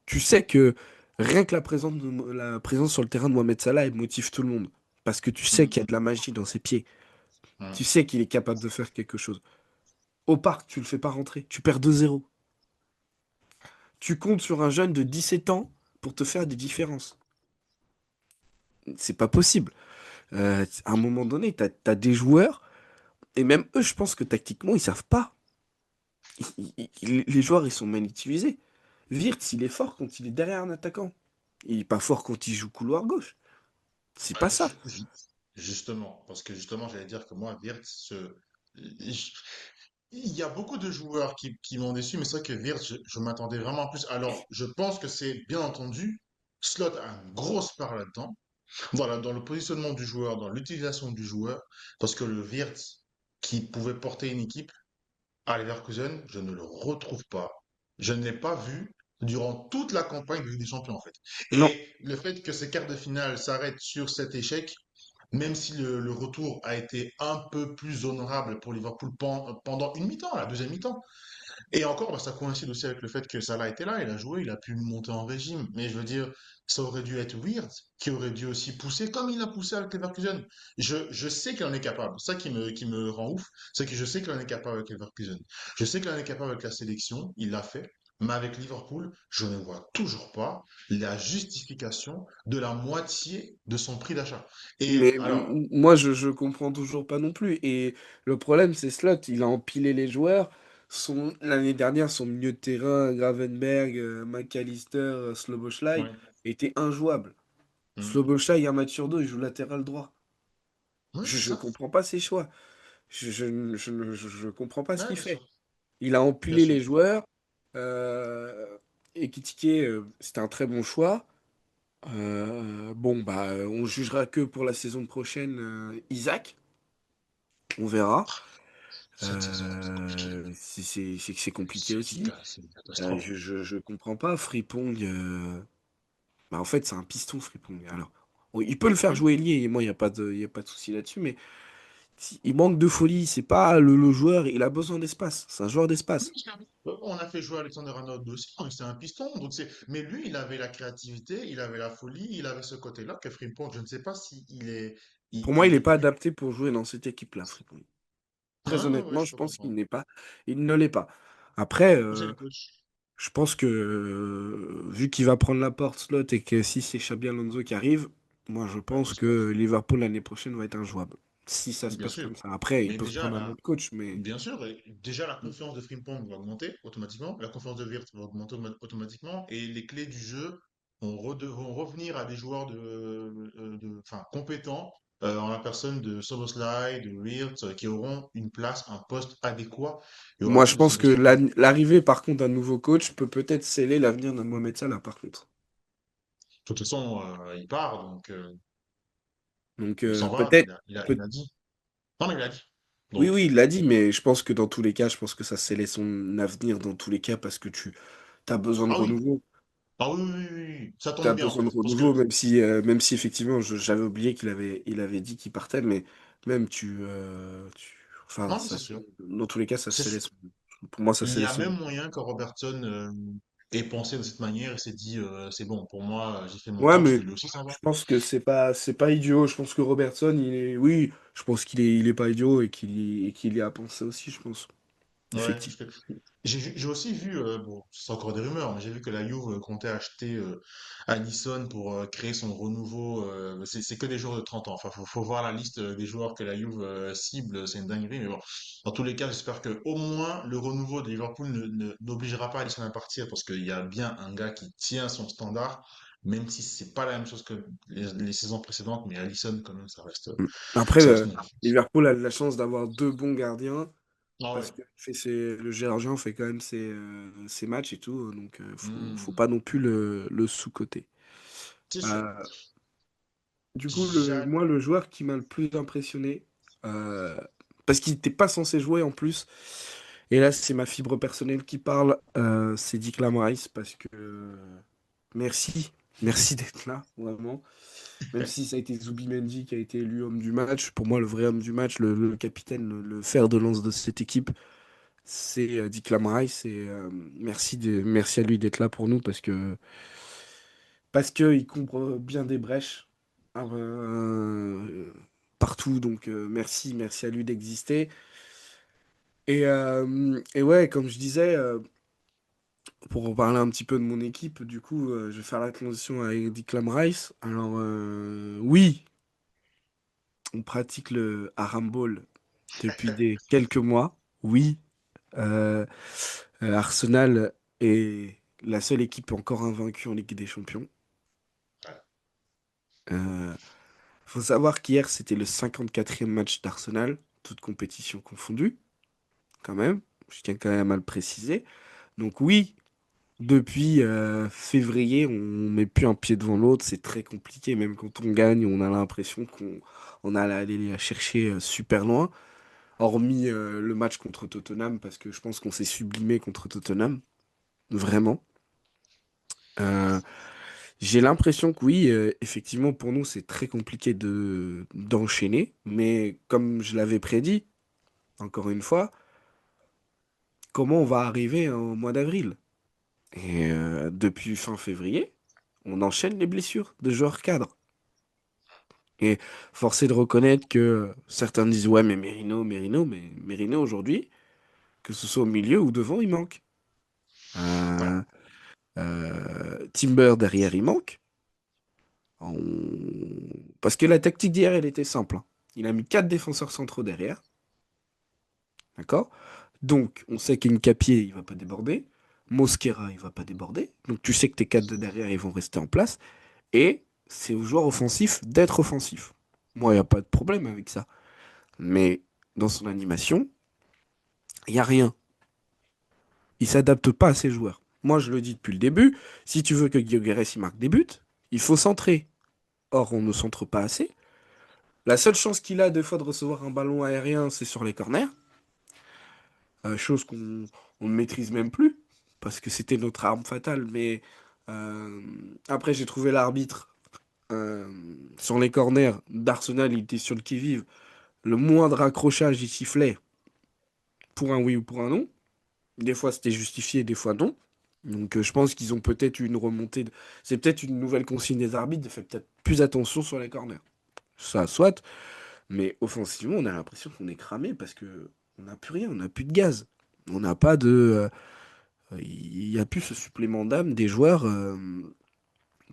Speaker 2: Tu sais que rien que la présence sur le terrain de Mohamed Salah, elle motive tout le monde. Parce que tu sais
Speaker 1: Hmm.
Speaker 2: qu'il y a de la magie dans ses pieds.
Speaker 1: Hmm.
Speaker 2: Tu sais qu'il est capable de faire quelque chose. Au parc, tu le fais pas rentrer. Tu perds 2-0. Tu comptes sur un jeune de 17 ans pour te faire des différences. C'est pas possible. À un moment donné, t'as des joueurs, et même eux, je pense que tactiquement, ils savent pas. Les joueurs, ils sont mal utilisés. Wirtz, il est fort quand il est derrière un attaquant. Il est pas fort quand il joue couloir gauche. C'est
Speaker 1: Ouais,
Speaker 2: pas ça.
Speaker 1: justement, parce que justement, j'allais dire que moi, Wirtz, je- il y a beaucoup de joueurs qui m'ont déçu, mais c'est vrai que Wirtz, je m'attendais vraiment plus. Alors, je pense que c'est bien entendu, Slot a une grosse part là-dedans. Voilà, dans le positionnement du joueur, dans l'utilisation du joueur, parce que le Wirtz qui pouvait porter une équipe à Leverkusen, je ne le retrouve pas. Je ne l'ai pas vu durant toute la campagne de Ligue des Champions, en fait.
Speaker 2: Non.
Speaker 1: Et le fait que ces quarts de finale s'arrêtent sur cet échec, même si le retour a été un peu plus honorable pour Liverpool pendant une mi-temps, la deuxième mi-temps, et encore, bah, ça coïncide aussi avec le fait que Salah était là, il a joué, il a pu monter en régime. Mais je veux dire, ça aurait dû être Weird, qui aurait dû aussi pousser comme il a poussé avec Leverkusen. Je sais qu'il en est capable. Ça qui me rend ouf, c'est que je sais qu'il en est capable avec Leverkusen. Je sais qu'il en est capable avec la sélection, il l'a fait. Mais avec Liverpool, je ne vois toujours pas la justification de la moitié de son prix d'achat. Et
Speaker 2: Mais
Speaker 1: alors,
Speaker 2: moi, je comprends toujours pas non plus. Et le problème, c'est Slot. Il a empilé les joueurs. L'année dernière, son milieu de terrain, Gravenberg, McAllister, Szoboszlai,
Speaker 1: ouais.
Speaker 2: était injouable.
Speaker 1: Hmm.
Speaker 2: Szoboszlai, un match sur deux, il joue latéral droit.
Speaker 1: Ouais, c'est
Speaker 2: Je
Speaker 1: ça.
Speaker 2: comprends pas ses choix. Je comprends pas ce
Speaker 1: Ouais,
Speaker 2: qu'il
Speaker 1: bien sûr.
Speaker 2: fait. Il a
Speaker 1: Bien
Speaker 2: empilé
Speaker 1: sûr.
Speaker 2: les joueurs. Ekitike, c'était un très bon choix. Bon, bah, on jugera que pour la saison prochaine, Isaac. On verra.
Speaker 1: Cette saison, c'est compliqué.
Speaker 2: C'est compliqué aussi.
Speaker 1: C'est une catastrophe.
Speaker 2: Je comprends pas. Frimpong, bah, en fait, c'est un piston, Frimpong. Alors, bon, il peut le faire
Speaker 1: Oui.
Speaker 2: jouer ailier, et moi, il y a pas de souci là-dessus, mais il manque de folie. C'est pas le joueur, il a besoin d'espace. C'est un joueur d'espace.
Speaker 1: On a fait jouer Alexander Arnold aussi, hein, c'est un piston. Mais lui, il avait la créativité, il avait la folie, il avait ce côté-là que Frimpong, je ne sais pas si
Speaker 2: Pour moi, il
Speaker 1: il
Speaker 2: n'est
Speaker 1: est
Speaker 2: pas
Speaker 1: plus.
Speaker 2: adapté pour jouer dans cette équipe-là, Frimpong. Très
Speaker 1: Ah, ouais,
Speaker 2: honnêtement,
Speaker 1: je
Speaker 2: je
Speaker 1: peux
Speaker 2: pense
Speaker 1: comprendre.
Speaker 2: il ne l'est pas. Après,
Speaker 1: C'est le coach.
Speaker 2: je pense que vu qu'il va prendre la porte slot et que si c'est Xabi Alonso qui arrive, moi je
Speaker 1: Ouais,
Speaker 2: pense
Speaker 1: j'espère.
Speaker 2: que Liverpool l'année prochaine va être injouable. Si ça se
Speaker 1: Bien
Speaker 2: passe
Speaker 1: sûr.
Speaker 2: comme ça. Après, il
Speaker 1: Mais
Speaker 2: peut se
Speaker 1: déjà,
Speaker 2: prendre un autre coach, mais
Speaker 1: bien sûr, et déjà la confiance de Frimpong va augmenter automatiquement, la confiance de Wirtz va augmenter automatiquement, et les clés du jeu vont revenir à des joueurs enfin, compétents en la personne de Szoboszlai, de Wirtz, qui auront une place, un poste adéquat. Il y aura
Speaker 2: moi je
Speaker 1: plus de
Speaker 2: pense
Speaker 1: cette
Speaker 2: que
Speaker 1: notion de.
Speaker 2: l'arrivée par contre d'un nouveau coach peut peut-être sceller l'avenir de Mohamed Salah par contre.
Speaker 1: De toute façon, il part, donc
Speaker 2: Donc
Speaker 1: il s'en va,
Speaker 2: peut-être,
Speaker 1: il
Speaker 2: peut-
Speaker 1: a dit. Non, mais il a dit.
Speaker 2: oui
Speaker 1: Donc,
Speaker 2: oui il l'a dit, mais je pense que dans tous les cas, je pense que ça scellait son avenir dans tous les cas parce que tu as besoin de
Speaker 1: ah oui,
Speaker 2: renouveau.
Speaker 1: ah oui, oui, oui, oui, oui. Ça
Speaker 2: T'as
Speaker 1: tombe bien en
Speaker 2: besoin de
Speaker 1: fait, parce
Speaker 2: renouveau,
Speaker 1: que.
Speaker 2: même si effectivement, j'avais oublié il avait dit qu'il partait, mais même enfin,
Speaker 1: Non, mais c'est sûr.
Speaker 2: dans tous les cas, ça
Speaker 1: C'est
Speaker 2: scellait
Speaker 1: sûr.
Speaker 2: pour moi, ça
Speaker 1: Il y
Speaker 2: scellait
Speaker 1: a même
Speaker 2: son.
Speaker 1: moyen que Robertson ait pensé de cette manière et s'est dit c'est bon, pour moi, j'ai fait mon
Speaker 2: Ouais,
Speaker 1: temps parce que
Speaker 2: mais
Speaker 1: lui aussi s'en va.
Speaker 2: je pense que c'est pas idiot. Je pense que Robertson, oui, je pense il est pas idiot et qu'il y a pensé aussi, je pense.
Speaker 1: Ouais,
Speaker 2: Effectivement.
Speaker 1: J'ai aussi vu, bon, c'est encore des rumeurs, mais j'ai vu que la Juve comptait acheter Alisson pour créer son renouveau. C'est que des joueurs de 30 ans. Enfin, faut voir la liste des joueurs que la Juve cible, c'est une dinguerie. Mais bon, dans tous les cas, j'espère que au moins le renouveau de Liverpool n'obligera pas Alisson à partir parce qu'il y a bien un gars qui tient son standard, même si c'est pas la même chose que les saisons précédentes. Mais Alisson, quand même,
Speaker 2: Mm. Après,
Speaker 1: ça reste mon enfance.
Speaker 2: Liverpool a de la chance d'avoir deux bons gardiens
Speaker 1: Ah ouais.
Speaker 2: parce que le Géorgien fait quand même ses matchs et tout, donc faut
Speaker 1: Hmm.
Speaker 2: pas non plus le sous-coter.
Speaker 1: C'est sûr.
Speaker 2: Euh, du coup,
Speaker 1: J'a-
Speaker 2: moi, le joueur qui m'a le plus impressionné, euh, parce qu'il n'était pas censé jouer en plus, et là, c'est ma fibre personnelle qui parle, c'est Declan Rice, parce que merci, merci d'être là, vraiment. Même si ça a été Zubimendi qui a été élu homme du match, pour moi, le vrai homme du match, le capitaine, le fer de lance de cette équipe, c'est Declan Rice. Et merci à lui d'être là pour nous parce que il couvre bien des brèches partout. Donc merci à lui d'exister. Et ouais, comme je disais, pour en parler un petit peu de mon équipe, du coup, je vais faire la transition avec Declan Rice. Alors oui, on pratique le Harambol depuis quelques mois. Oui, euh, Arsenal est la seule équipe encore invaincue en Ligue des Champions. Euh, faut savoir qu'hier, c'était le 54e match d'Arsenal, toutes compétitions confondues, quand même. Je tiens quand même à le préciser. Donc oui, depuis février, on met plus un pied devant l'autre. C'est très compliqué. Même quand on gagne, on a l'impression qu'on a aller la chercher super loin. Hormis le match contre Tottenham, parce que je pense qu'on s'est sublimé contre Tottenham. Vraiment. Euh, j'ai l'impression que oui, effectivement, pour nous, c'est très compliqué d'enchaîner. Mais comme je l'avais prédit, encore une fois, comment on va arriver au mois d'avril? Et depuis fin février, on enchaîne les blessures de joueurs cadres. Et force est de reconnaître que certains disent, ouais, mais Merino aujourd'hui, que ce soit au milieu ou devant, il manque.
Speaker 1: Ouais.
Speaker 2: Euh, Timber derrière, il manque. Parce que la tactique d'hier, elle était simple, hein. Il a mis quatre défenseurs centraux derrière, d'accord? Donc, on sait qu'Incapié, il va pas déborder. Mosquera, il va pas déborder. Donc, tu sais que tes quatre de derrière, ils vont rester en place. Et c'est aux joueurs offensifs d'être offensifs. Moi, il n'y a pas de problème avec ça. Mais dans son animation, il n'y a rien. Il s'adapte pas à ses joueurs. Moi, je le dis depuis le début, si tu veux que Gyökeres il marque des buts, il faut centrer. Or, on ne centre pas assez. La seule chance qu'il a des fois de recevoir un ballon aérien, c'est sur les corners. Chose qu'on on ne maîtrise même plus, parce que c'était notre arme fatale. Mais euh, après, j'ai trouvé l'arbitre euh, sur les corners d'Arsenal, il était sur le qui-vive. Le moindre accrochage, il sifflait pour un oui ou pour un non. Des fois, c'était justifié, des fois non. Donc, je pense qu'ils ont peut-être eu une remontée. C'est peut-être une nouvelle consigne des arbitres de faire peut-être plus attention sur les corners. Ça, soit. Mais offensivement, on a l'impression qu'on est cramé parce que on n'a plus rien, on n'a plus de gaz. On n'a pas de. Il n'y a plus ce supplément d'âme des joueurs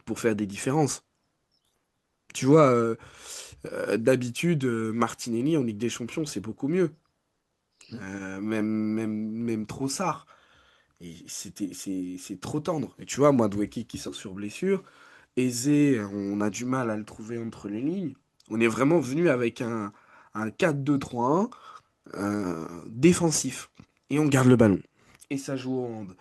Speaker 2: pour faire des différences. Tu vois, d'habitude, Martinelli en Ligue des Champions, c'est beaucoup mieux. Même Trossard. Et c'est trop tendre. Et tu vois, moi, Dweki qui sort sur blessure, Eze, on a du mal à le trouver entre les lignes. On est vraiment venu avec un 4-2-3-1 défensif. Et on garde le ballon. Et ça joue au hand.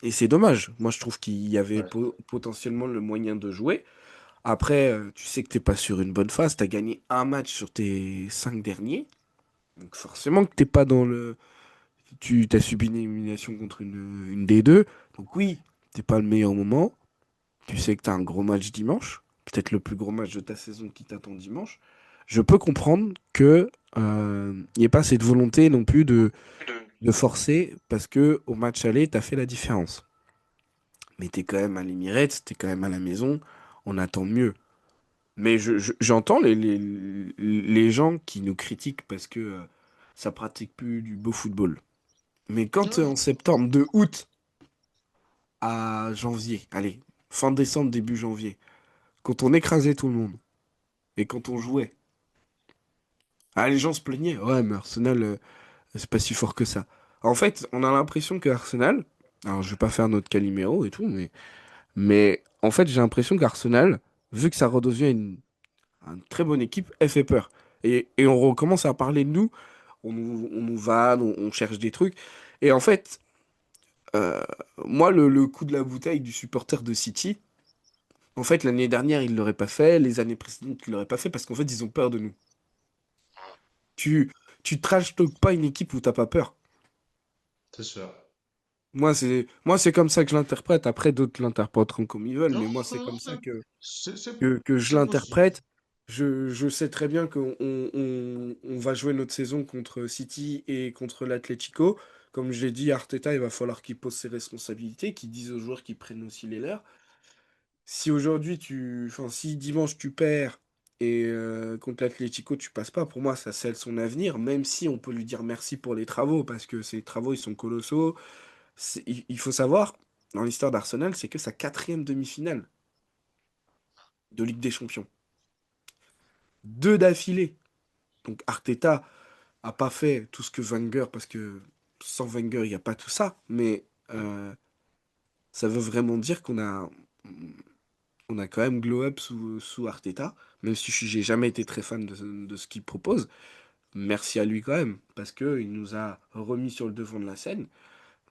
Speaker 2: Et c'est dommage. Moi, je trouve qu'il y avait
Speaker 1: Ouais.
Speaker 2: potentiellement le moyen de jouer. Après, tu sais que t'es pas sur une bonne phase. Tu as gagné un match sur tes cinq derniers. Donc forcément que t'es pas dans le... Tu t'as subi une élimination contre une des deux. Donc oui, t'es pas le meilleur moment. Tu sais que tu as un gros match dimanche. Peut-être le plus gros match de ta saison qui t'attend dimanche. Je peux comprendre que il n'y ait pas cette volonté non plus de forcer parce que au match aller, tu as fait la différence. Mais tu es quand même à l'Emirates, tu es quand même à la maison, on attend mieux. Mais j'entends les gens qui nous critiquent parce que ça pratique plus du beau football. Mais quand
Speaker 1: Ouais,
Speaker 2: en septembre, de août à janvier, allez, fin décembre, début janvier, quand on écrasait tout le monde et quand on jouait, ah, les gens se plaignaient. Ouais, mais Arsenal, c'est pas si fort que ça. En fait, on a l'impression que Arsenal, alors je vais pas faire notre Calimero et tout, mais en fait, j'ai l'impression qu'Arsenal, vu que ça redevient une très bonne équipe, elle fait peur. Et on recommence à parler de nous, on nous vanne, on cherche des trucs. Et en fait, euh, moi, le coup de la bouteille du supporter de City, en fait, l'année dernière, ils l'auraient pas fait, les années précédentes, ils l'auraient pas fait parce qu'en fait, ils ont peur de nous. Tu, tu trash talk pas une équipe où t'as pas peur.
Speaker 1: c'est sûr.
Speaker 2: Moi, c'est comme ça que je l'interprète. Après, d'autres l'interpréteront comme ils veulent,
Speaker 1: Non,
Speaker 2: mais moi, c'est
Speaker 1: non,
Speaker 2: comme ça
Speaker 1: c'est
Speaker 2: que je
Speaker 1: c'est possible.
Speaker 2: l'interprète. Je sais très bien qu'on va jouer notre saison contre City et contre l'Atlético. Comme je l'ai dit, Arteta, il va falloir qu'il pose ses responsabilités, qu'il dise aux joueurs qu'ils prennent aussi les leurs. Si aujourd'hui enfin, si dimanche tu perds et contre l'Atlético tu passes pas, pour moi ça scelle son avenir, même si on peut lui dire merci pour les travaux, parce que ces travaux ils sont colossaux. Il faut savoir, dans l'histoire d'Arsenal, c'est que sa quatrième demi-finale de Ligue des Champions. Deux d'affilée. Donc Arteta a pas fait tout ce que Wenger, parce que sans Wenger, il n'y a pas tout ça. Mais ça veut vraiment dire qu'on a quand même glow up sous Arteta, même si j'ai jamais été très fan de ce qu'il propose. Merci à lui quand même, parce qu'il nous a remis sur le devant de la scène.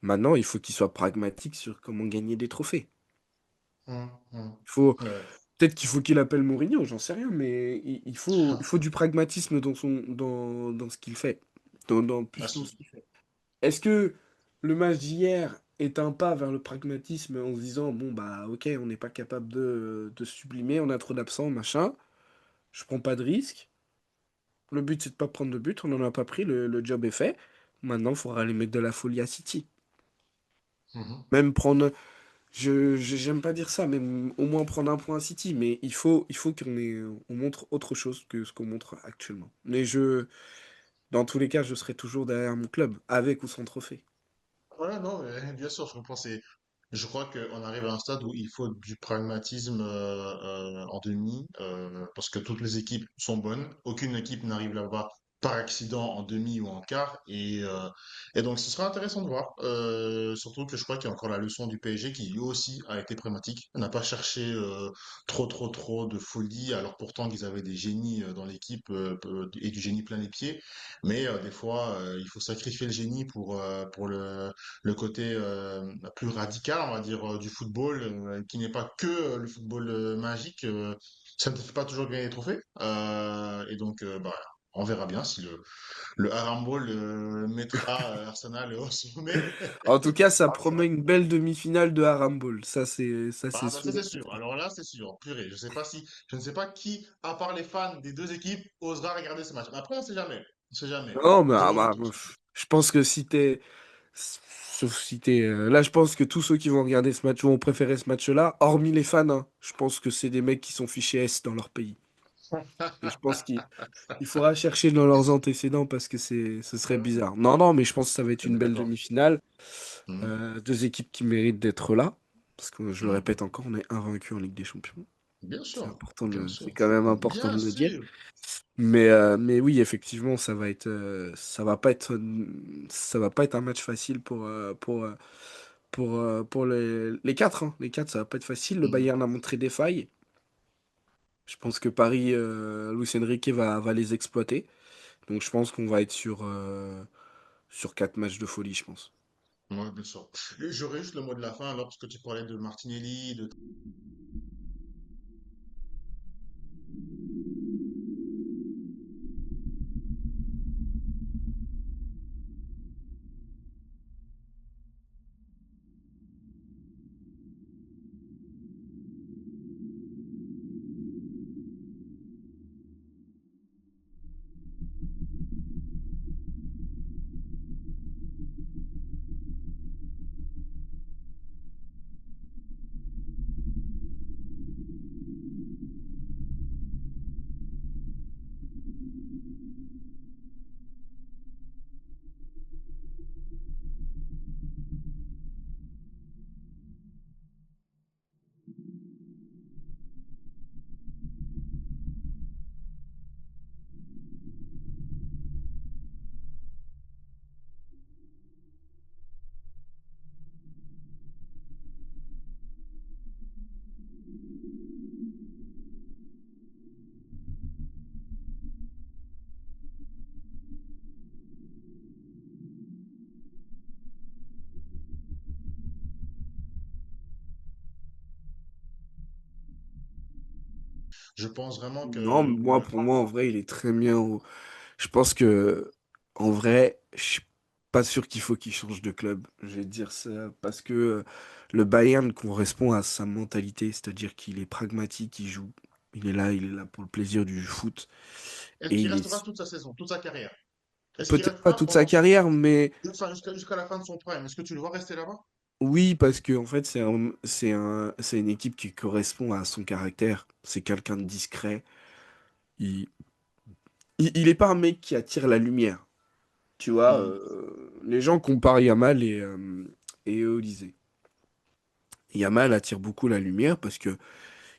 Speaker 2: Maintenant, il faut qu'il soit pragmatique sur comment gagner des trophées.
Speaker 1: Hum.
Speaker 2: Il faut,
Speaker 1: Ouais.
Speaker 2: peut-être qu'il faut qu'il appelle Mourinho, j'en sais rien, mais il faut du pragmatisme dans ce qu'il fait,
Speaker 1: Ah,
Speaker 2: plus dans ce qu'il fait. Est-ce que le match d'hier est un pas vers le pragmatisme en se disant, bon, bah, ok, on n'est pas capable de sublimer, on a trop d'absents, machin, je prends pas de risque. Le but, c'est de pas prendre de but, on n'en a pas pris, le job est fait. Maintenant, il faudra aller mettre de la folie à City.
Speaker 1: mhm.
Speaker 2: Même prendre, j'aime pas dire ça, mais au moins prendre un point à City, mais il faut on montre autre chose que ce qu'on montre actuellement. Dans tous les cas, je serai toujours derrière mon club, avec ou sans trophée.
Speaker 1: Ouais, non, mais bien sûr, je comprends. Je crois qu'on arrive à un stade où il faut du pragmatisme en demi, parce que toutes les équipes sont bonnes. Aucune équipe n'arrive là-bas par accident en demi ou en quart. Et donc, ce sera intéressant de voir. Surtout que je crois qu'il y a encore la leçon du PSG qui lui aussi a été pragmatique. On n'a pas cherché trop de folie, alors pourtant qu'ils avaient des génies dans l'équipe et du génie plein les pieds. Mais des fois, il faut sacrifier le génie pour le côté plus radical, on va dire, du football, qui n'est pas que le football magique. Ça ne te fait pas toujours gagner des trophées. Et donc, bah, on verra bien si le Harambol mettra Arsenal au sommet.
Speaker 2: En tout cas, ça promet une belle demi-finale de Harambol. Ça c'est
Speaker 1: Ah bah ça
Speaker 2: sûr et
Speaker 1: c'est sûr.
Speaker 2: certain.
Speaker 1: Alors là c'est sûr. Purée, je ne sais pas qui, à part les fans des deux équipes, osera regarder ce match. Mais après on sait jamais. On sait jamais.
Speaker 2: Non, mais
Speaker 1: Toujours un doute.
Speaker 2: je pense que si t'es. Sauf si t'es. Là, je pense que tous ceux qui vont regarder ce match vont préférer ce match-là, hormis les fans, hein. Je pense que c'est des mecs qui sont fichés S dans leur pays. Et je pense qu'il faudra chercher dans leurs antécédents parce que ce serait
Speaker 1: Ouais,
Speaker 2: bizarre. Non, non, mais je pense que ça va être
Speaker 1: je suis
Speaker 2: une belle
Speaker 1: d'accord.
Speaker 2: demi-finale.
Speaker 1: Mhm.
Speaker 2: Deux équipes qui méritent d'être là. Parce que je le
Speaker 1: Mhm.
Speaker 2: répète encore, on est invaincu en Ligue des Champions.
Speaker 1: Bien
Speaker 2: C'est
Speaker 1: sûr,
Speaker 2: important
Speaker 1: bien
Speaker 2: c'est
Speaker 1: sûr,
Speaker 2: quand même important
Speaker 1: bien
Speaker 2: de le dire.
Speaker 1: sûr.
Speaker 2: Mais oui, effectivement, ça va pas être un match facile pour les quatre, hein. Les quatre, ça va pas être facile. Le
Speaker 1: Mhm.
Speaker 2: Bayern a montré des failles. Je pense que Paris, Luis Enrique va les exploiter. Donc je pense qu'on va être sur 4 matchs de folie, je pense.
Speaker 1: Ouais, bien sûr. Et j'aurais juste le mot de la fin, lorsque tu parlais de Martinelli, de Je pense vraiment
Speaker 2: Non,
Speaker 1: que
Speaker 2: moi, pour moi, en vrai, il est très bien. Je pense que, en vrai, je suis pas sûr qu'il faut qu'il change de club. Je vais te dire ça parce que le Bayern correspond à sa mentalité, c'est-à-dire qu'il est pragmatique, il est là pour le plaisir du foot
Speaker 1: est-ce
Speaker 2: et
Speaker 1: qu'il
Speaker 2: il
Speaker 1: restera
Speaker 2: est
Speaker 1: toute sa saison, toute sa carrière? Est-ce qu'il
Speaker 2: peut-être pas
Speaker 1: restera
Speaker 2: toute sa
Speaker 1: pendant
Speaker 2: carrière, mais
Speaker 1: enfin, jusqu'à la fin de son prime? Est-ce que tu le vois rester là-bas?
Speaker 2: oui, parce que en fait, c'est une équipe qui correspond à son caractère. C'est quelqu'un de discret. Il, il est pas un mec qui attire la lumière. Tu vois,
Speaker 1: Mhm.
Speaker 2: les gens comparent Yamal et Olise. Yamal attire beaucoup la lumière parce que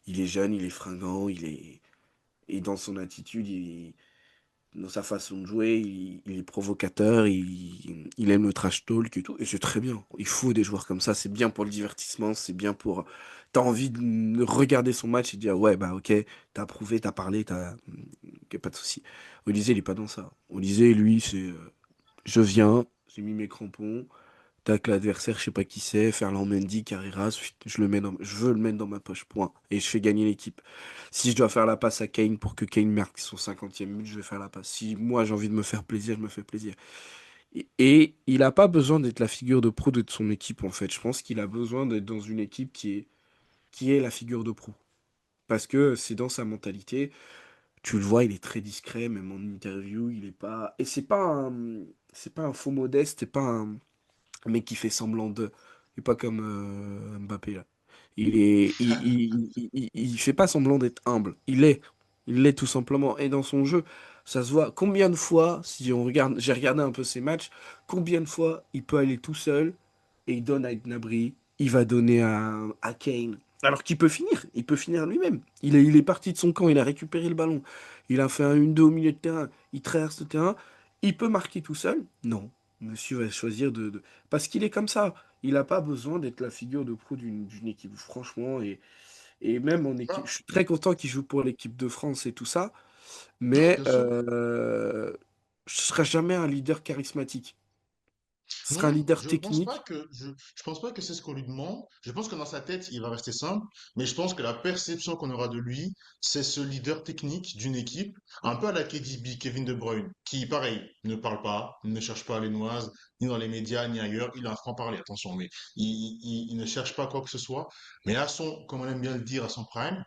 Speaker 2: il est jeune, il est fringant, et dans son attitude, dans sa façon de jouer, il est provocateur, il aime le trash talk et tout. Et c'est très bien. Il faut des joueurs comme ça. C'est bien pour le divertissement, c'est bien pour. T'as envie de regarder son match et de dire ouais bah ok, t'as approuvé, t'as parlé, y a pas de souci. Olise, il est pas dans ça. Olise, lui, c'est je viens, j'ai mis mes crampons. Tac, l'adversaire, je sais pas qui c'est, Ferland Mendy, Carreras, je veux le mettre dans ma poche, point. Et je fais gagner l'équipe. Si je dois faire la passe à Kane pour que Kane marque son 50e but, je vais faire la passe. Si moi j'ai envie de me faire plaisir, je me fais plaisir. Et il a pas besoin d'être la figure de proue de son équipe, en fait. Je pense qu'il a besoin d'être dans une équipe qui est la figure de proue. Parce que c'est dans sa mentalité. Tu le vois, il est très discret, même en interview, il est pas. Et c'est pas un faux modeste, c'est pas un mec qui fait semblant de. Il est pas comme Mbappé là. Il fait pas semblant d'être humble. Il l'est tout simplement. Et dans son jeu, ça se voit. Combien de fois, si on regarde, j'ai regardé un peu ses matchs, combien de fois il peut aller tout seul et il donne à Gnabry, il va donner à Kane. Alors qu'il peut finir, il peut finir lui-même. Il est parti de son camp, il a récupéré le ballon, il a fait un 1-2 au milieu de terrain, il traverse le terrain, il peut marquer tout seul? Non. Monsieur va choisir parce qu'il est comme ça. Il n'a pas besoin d'être la figure de proue d'une équipe, franchement. Et même en équipe,
Speaker 1: Ah,
Speaker 2: je suis très content qu'il joue pour l'équipe de France et tout ça,
Speaker 1: non,
Speaker 2: mais
Speaker 1: bien sûr.
Speaker 2: je ne serai jamais un leader charismatique. Ce
Speaker 1: Non,
Speaker 2: sera un
Speaker 1: non,
Speaker 2: leader technique.
Speaker 1: je pense pas que c'est ce qu'on lui demande. Je pense que dans sa tête, il va rester simple, mais je pense que la perception qu'on aura de lui, c'est ce leader technique d'une équipe, un peu à la KDB, Kevin De Bruyne, qui, pareil, ne parle pas, ne cherche pas les noises, ni dans les médias, ni ailleurs. Il a un franc-parler, attention, mais il ne cherche pas quoi que ce soit. Mais à son, comme on aime bien le dire, à son prime,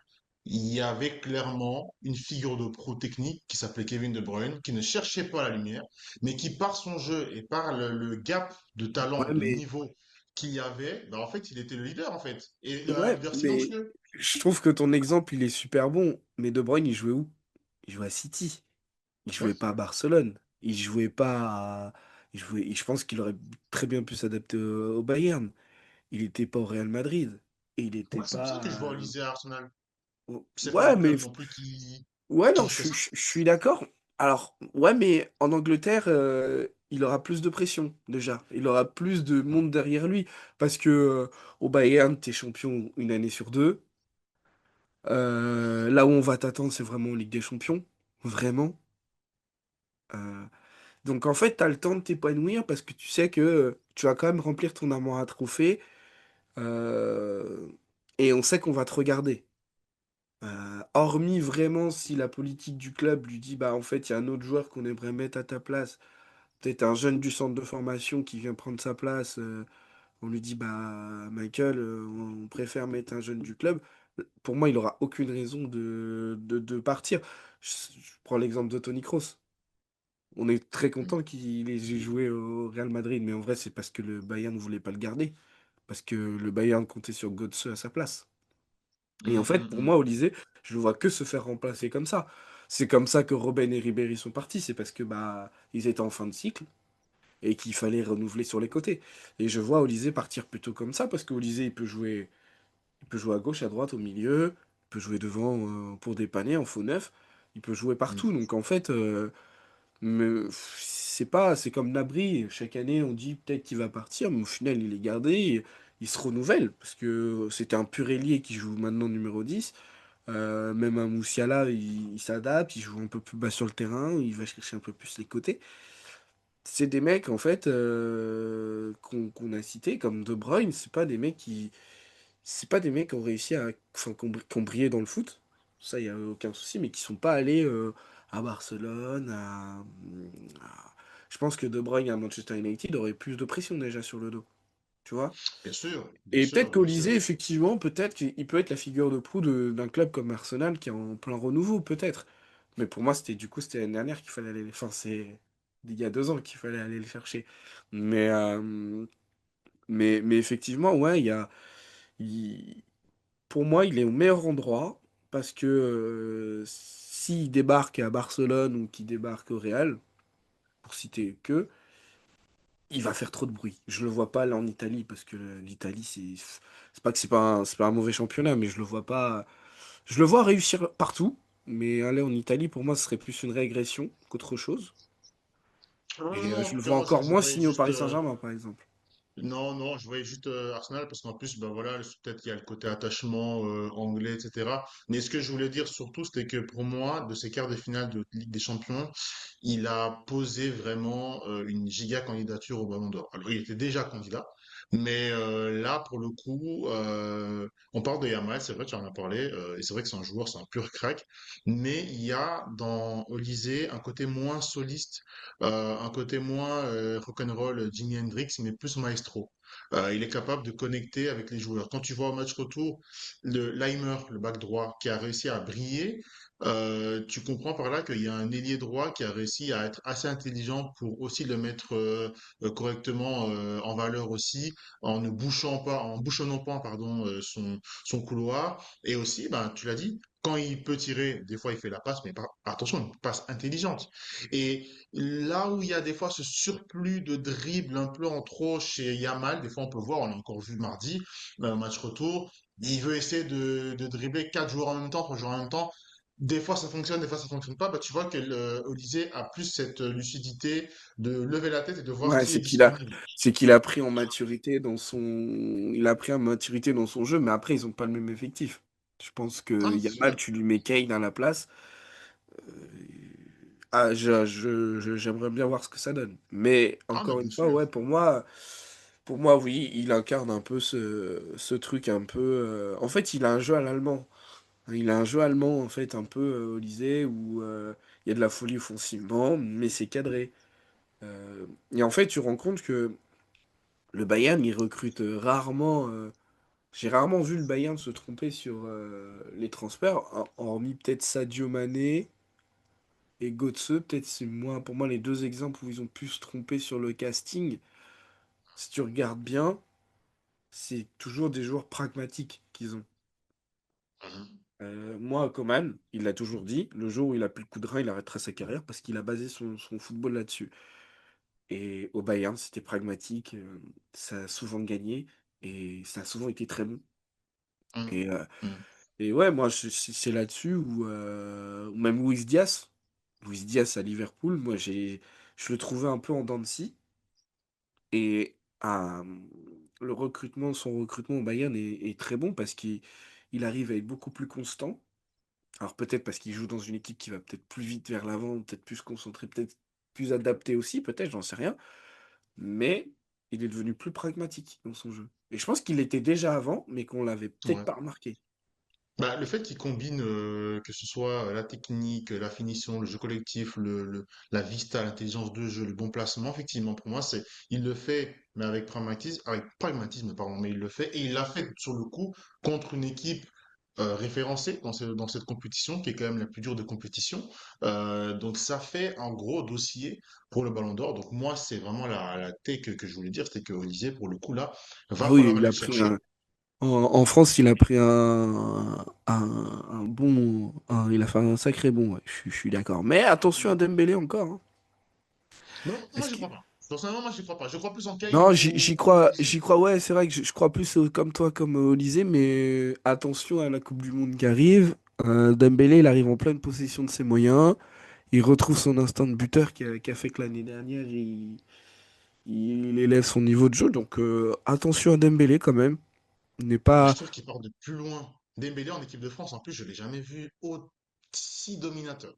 Speaker 1: il y avait clairement une figure de pro technique qui s'appelait Kevin De Bruyne, qui ne cherchait pas la lumière mais qui par son jeu et par le gap de talent,
Speaker 2: Ouais,
Speaker 1: de
Speaker 2: mais
Speaker 1: niveau qu'il y avait, bah en fait, il était le leader en fait. Et un
Speaker 2: ouais,
Speaker 1: leader
Speaker 2: mais
Speaker 1: silencieux.
Speaker 2: je trouve que ton exemple, il est super bon. Mais De Bruyne, il jouait où? Il jouait à City. Il
Speaker 1: Ouais.
Speaker 2: jouait pas à Barcelone. Il jouait pas à... Je pense qu'il aurait très bien pu s'adapter au Bayern. Il n'était pas au Real Madrid. Et il n'était
Speaker 1: Ouais, c'est pour ça que je
Speaker 2: pas.
Speaker 1: vois Olysée à Arsenal. C'est pas
Speaker 2: Ouais,
Speaker 1: un
Speaker 2: mais.
Speaker 1: club non plus
Speaker 2: Ouais, non,
Speaker 1: qui fait ça.
Speaker 2: je suis d'accord. Alors, ouais, mais en Angleterre, il aura plus de pression, déjà. Il aura plus de monde derrière lui. Parce que au Bayern, t'es champion une année sur deux. Là où on va t'attendre, c'est vraiment en Ligue des Champions. Vraiment. Euh, donc, en fait, t'as le temps de t'épanouir parce que tu sais que tu vas quand même remplir ton armoire à trophées. euh, et on sait qu'on va te regarder. Hormis vraiment si la politique du club lui dit bah en fait il y a un autre joueur qu'on aimerait mettre à ta place, peut-être un jeune du centre de formation qui vient prendre sa place, on lui dit bah Michael, on préfère mettre un jeune du club. Pour moi il aura aucune raison de partir. Je prends l'exemple de Toni Kroos. On est très content qu'il ait joué au Real Madrid, mais en vrai c'est parce que le Bayern ne voulait pas le garder, parce que le Bayern comptait sur Götze à sa place. Et en
Speaker 1: Hum,
Speaker 2: fait,
Speaker 1: hum,
Speaker 2: pour
Speaker 1: hum.
Speaker 2: moi, Olysée, je le vois que se faire remplacer comme ça. C'est comme ça que Robben et Ribéry sont partis. C'est parce que bah ils étaient en fin de cycle et qu'il fallait renouveler sur les côtés. Et je vois Olysée partir plutôt comme ça parce qu'Olysée, il peut jouer à gauche, à droite, au milieu, il peut jouer devant pour dépanner en faux neuf. Il peut jouer
Speaker 1: Hum.
Speaker 2: partout. Donc en fait, c'est pas, c'est comme Nabri. Chaque année, on dit peut-être qu'il va partir, mais au final, il est gardé. Il se renouvelle parce que c'était un pur ailier qui joue maintenant numéro 10. Même un Moussiala, il s'adapte, il joue un peu plus bas sur le terrain, il va chercher un peu plus les côtés. C'est des mecs, en fait, qu'on a cités, comme De Bruyne, c'est pas des mecs qui ont réussi à, enfin, qui ont brillé dans le foot. ça, il n'y a aucun souci, mais qui sont pas allés à Barcelone, je pense que De Bruyne à Manchester United aurait plus de pression déjà sur le dos, tu vois?
Speaker 1: Bien sûr, bien
Speaker 2: Et peut-être
Speaker 1: sûr, bien sûr.
Speaker 2: qu'Olysée, effectivement, peut-être qu'il peut être la figure de proue d'un club comme Arsenal qui est en plein renouveau, peut-être. Mais pour moi, c'était l'année dernière qu'il fallait aller. Enfin, c'est il y a 2 ans qu'il fallait aller le chercher. Mais, mais effectivement, ouais, il- pour moi, il est au meilleur endroit parce que s'il débarque à Barcelone ou qu'il débarque au Real, pour citer que, il va faire trop de bruit. Je le vois pas là en Italie parce que l'Italie, c'est pas que c'est pas un mauvais championnat, mais je le vois pas. Je le vois réussir partout, mais aller en Italie pour moi ce serait plus une régression qu'autre chose.
Speaker 1: Non, non,
Speaker 2: Et
Speaker 1: non, en
Speaker 2: je
Speaker 1: tout
Speaker 2: le vois
Speaker 1: cas,
Speaker 2: encore
Speaker 1: je
Speaker 2: moins
Speaker 1: voyais
Speaker 2: signé au
Speaker 1: juste.
Speaker 2: Paris Saint-Germain, par exemple.
Speaker 1: Non, non, je voyais juste Arsenal parce qu'en plus, ben voilà, peut-être il y a le côté attachement anglais, etc. Mais ce que je voulais dire surtout, c'était que pour moi, de ces quarts de finale de Ligue des Champions, il a posé vraiment une giga candidature au Ballon d'Or. Alors, il était déjà candidat, mais là, pour le coup, on parle de Yamal, c'est vrai, tu en as parlé, et c'est vrai que c'est un joueur, c'est un pur crack, mais il y a dans Olysée un côté moins soliste, un côté moins rock'n'roll Jimi Hendrix, mais plus maestro. Il est capable de connecter avec les joueurs. Quand tu vois au match retour le Leimer, le back droit, qui a réussi à briller, tu comprends par là qu'il y a un ailier droit qui a réussi à être assez intelligent pour aussi le mettre correctement en valeur aussi, en ne bouchant pas, en bouchonnant pas, pardon, son couloir. Et aussi, ben, tu l'as dit, quand il peut tirer, des fois il fait la passe, mais attention, une passe intelligente. Et là où il y a des fois ce surplus de dribble un peu en trop chez Yamal, des fois on peut voir, on l'a encore vu mardi, au match retour, il veut essayer de dribbler 4 joueurs en même temps, 3 joueurs en même temps. Des fois ça fonctionne, des fois ça fonctionne pas. Bah, tu vois que Olysée a plus cette lucidité de lever la tête et de voir
Speaker 2: Ouais,
Speaker 1: qui est disponible.
Speaker 2: c'est qu'il a pris en maturité il a pris en maturité dans son jeu, mais après ils ont pas le même effectif. Je pense
Speaker 1: Ah,
Speaker 2: que
Speaker 1: mais c'est sûr.
Speaker 2: Yamal, tu lui mets Kane à la place. J'aimerais bien voir ce que ça donne. Mais
Speaker 1: Ah, mais
Speaker 2: encore une
Speaker 1: bien
Speaker 2: fois,
Speaker 1: sûr.
Speaker 2: ouais, pour moi, oui, il incarne un peu ce truc un peu. En fait, il a un jeu à l'allemand. Il a un jeu allemand, en fait, un peu au lycée où il y a de la folie offensivement, mais c'est cadré. Et en fait, tu rends compte que le Bayern, il recrute rarement. J'ai rarement vu le Bayern se tromper sur les transferts, hormis peut-être Sadio Mané et Götze. Peut-être c'est moi, pour moi, les deux exemples où ils ont pu se tromper sur le casting. Si tu regardes bien, c'est toujours des joueurs pragmatiques qu'ils ont.
Speaker 1: Mhm.
Speaker 2: Moi, Coman, il l'a toujours dit, le jour où il a plus le coup de rein, il arrêtera sa carrière parce qu'il a basé son football là-dessus. Et au Bayern, c'était pragmatique, ça a souvent gagné et ça a souvent été très bon.
Speaker 1: Mhm.
Speaker 2: Et, euh,
Speaker 1: Mhm.
Speaker 2: et ouais, moi, c'est là-dessus ou même Luis Diaz. Luis Diaz à Liverpool, je le trouvais un peu en dents de scie. Et son recrutement au Bayern est très bon parce qu'il arrive à être beaucoup plus constant. Alors peut-être parce qu'il joue dans une équipe qui va peut-être plus vite vers l'avant, peut-être plus se concentrer, peut-être plus adapté aussi, peut-être, j'en sais rien. Mais il est devenu plus pragmatique dans son jeu. Et je pense qu'il l'était déjà avant, mais qu'on l'avait peut-être
Speaker 1: Ouais.
Speaker 2: pas remarqué.
Speaker 1: Bah, le fait qu'il combine, que ce soit la technique, la finition, le jeu collectif, la vista, l'intelligence de jeu, le bon placement, effectivement, pour moi, il le fait, mais avec pragmatisme, pardon, mais il le fait, et il l'a fait sur le coup contre une équipe référencée dans cette compétition, qui est quand même la plus dure de compétition. Donc, ça fait un gros dossier pour le Ballon d'Or. Donc, moi, c'est vraiment la take que je voulais dire, c'était que Olysée, pour le coup, là, va
Speaker 2: Ah oui,
Speaker 1: falloir aller le chercher.
Speaker 2: en France, il a pris un bon. Il a fait un sacré bon, ouais, je suis d'accord. Mais attention à Dembélé encore, hein.
Speaker 1: Non, moi,
Speaker 2: Est-ce
Speaker 1: je
Speaker 2: que...
Speaker 1: crois pas. Personnellement, moi, j'y crois pas. Je crois plus en Kane
Speaker 2: Non,
Speaker 1: ou Olysée.
Speaker 2: j'y crois, ouais, c'est vrai que je crois plus comme toi, comme Olysée, mais attention à la Coupe du Monde qui arrive. Dembélé, il arrive en pleine possession de ses moyens. Il retrouve son instinct de buteur qui a fait que l'année dernière, il élève son niveau de jeu. Donc attention à Dembélé quand même. Il n'est
Speaker 1: Mais je
Speaker 2: pas.
Speaker 1: trouve qu'il part de plus loin. Dembélé en équipe de France, en plus, je l'ai jamais vu aussi dominateur.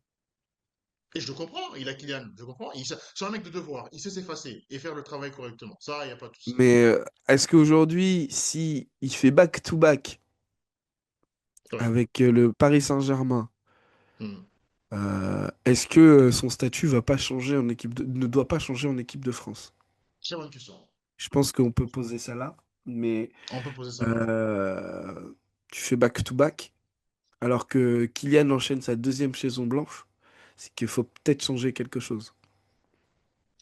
Speaker 1: Et je le comprends, il a Kylian, je comprends. C'est un mec de devoir, il sait s'effacer et faire le travail correctement. Ça, il n'y a pas de souci.
Speaker 2: Mais est-ce qu'aujourd'hui, si il fait back-to-back
Speaker 1: Oui.
Speaker 2: avec le Paris Saint-Germain,
Speaker 1: Hmm.
Speaker 2: est-ce que son statut va pas changer en ne doit pas changer en équipe de France?
Speaker 1: Très bonne question.
Speaker 2: Je pense qu'on peut poser ça là, mais
Speaker 1: On peut poser ça là.
Speaker 2: euh, tu fais back-to-back, alors que Kylian enchaîne sa deuxième saison blanche, c'est qu'il faut peut-être changer quelque chose.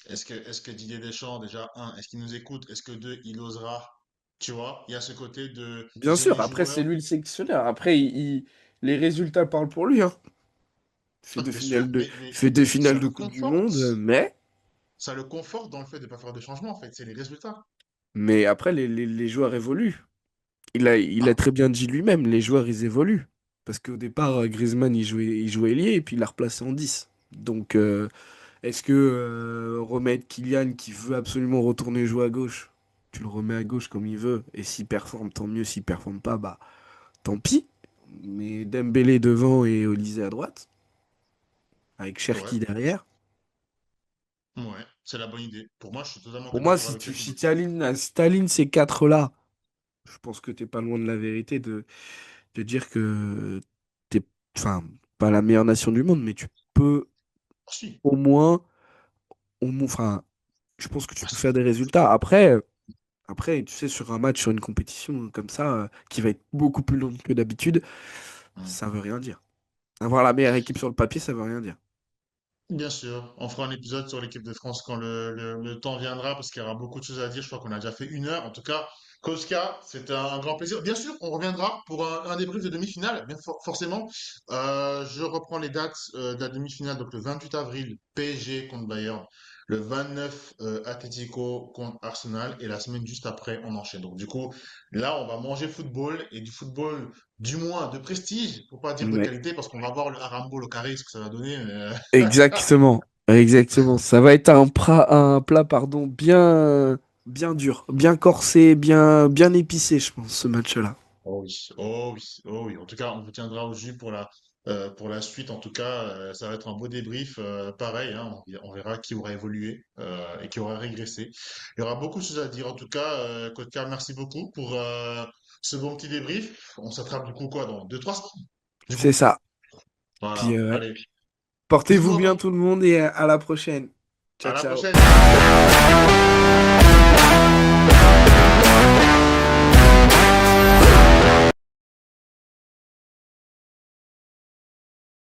Speaker 1: Est-ce que Didier Deschamps, déjà, un, est-ce qu'il nous écoute? Est-ce que deux, il osera? Tu vois, il y a ce côté de
Speaker 2: Bien
Speaker 1: j'ai
Speaker 2: sûr,
Speaker 1: les
Speaker 2: après c'est
Speaker 1: joueurs.
Speaker 2: lui le sélectionneur. Après, les résultats parlent pour lui, hein.
Speaker 1: Ah, bien sûr,
Speaker 2: Il fait deux finales
Speaker 1: ça
Speaker 2: de
Speaker 1: le
Speaker 2: Coupe du
Speaker 1: conforte.
Speaker 2: Monde, mais
Speaker 1: Ça le conforte dans le fait de ne pas faire de changement, en fait. C'est les résultats.
Speaker 2: après les joueurs évoluent. Il a
Speaker 1: Ah,
Speaker 2: très bien dit lui-même, les joueurs ils évoluent. Parce qu'au départ, Griezmann il jouait ailier et puis il l'a replacé en 10. Donc est-ce que remettre Kylian qui veut absolument retourner jouer à gauche, tu le remets à gauche comme il veut, et s'il performe, tant mieux, s'il performe pas, bah tant pis. Mais Dembélé devant et Olise à droite, avec
Speaker 1: ouais,
Speaker 2: Cherki derrière.
Speaker 1: ouais, c'est la bonne idée. Pour moi, je suis totalement
Speaker 2: Pour moi,
Speaker 1: d'accord avec cette
Speaker 2: si
Speaker 1: idée.
Speaker 2: t'alignes ces quatre-là, je pense que t'es pas loin de la vérité de dire que t'es, enfin, pas la meilleure nation du monde, mais tu peux
Speaker 1: Ah, si.
Speaker 2: au moins, enfin, je pense que tu
Speaker 1: Ah,
Speaker 2: peux faire des résultats. Après, tu sais, sur un match, sur une compétition comme ça, qui va être beaucoup plus longue que d'habitude,
Speaker 1: hmm.
Speaker 2: ça veut rien dire. Avoir la meilleure équipe sur le papier, ça veut rien dire.
Speaker 1: Bien sûr, on fera un épisode sur l'équipe de France quand le temps viendra, parce qu'il y aura beaucoup de choses à dire. Je crois qu'on a déjà fait 1 heure. En tout cas, Koska, c'était un grand plaisir. Bien sûr, on reviendra pour un débrief de demi-finale, bien forcément. Je reprends les dates de la demi-finale. Donc le 28 avril, PSG contre Bayern. Le 29, Atlético contre Arsenal. Et la semaine juste après, on enchaîne. Donc du coup, là, on va manger football et du football, du moins de prestige, pour pas dire de
Speaker 2: Ouais.
Speaker 1: qualité, parce qu'on va voir le Arambo, le carré, ce que ça va donner.
Speaker 2: Exactement. Exactement. Ça va être un plat, pardon, bien dur, bien corsé, bien épicé, je pense, ce match-là.
Speaker 1: Oh oui, oh oui, oh oui. En tout cas, on vous tiendra au jus pour la suite. En tout cas, ça va être un beau débrief. Pareil, hein, on verra qui aura évolué et qui aura régressé. Il y aura beaucoup de choses à dire. En tout cas, Kotka, merci beaucoup pour ce bon petit débrief. On s'attrape du coup quoi dans 2, 3 semaines, du
Speaker 2: C'est
Speaker 1: coup.
Speaker 2: ça. Puis,
Speaker 1: Voilà.
Speaker 2: ouais.
Speaker 1: Allez,
Speaker 2: Portez-vous
Speaker 1: bisous,
Speaker 2: bien
Speaker 1: hein.
Speaker 2: tout le monde et à la prochaine. Ciao,
Speaker 1: À la
Speaker 2: ciao.
Speaker 1: prochaine.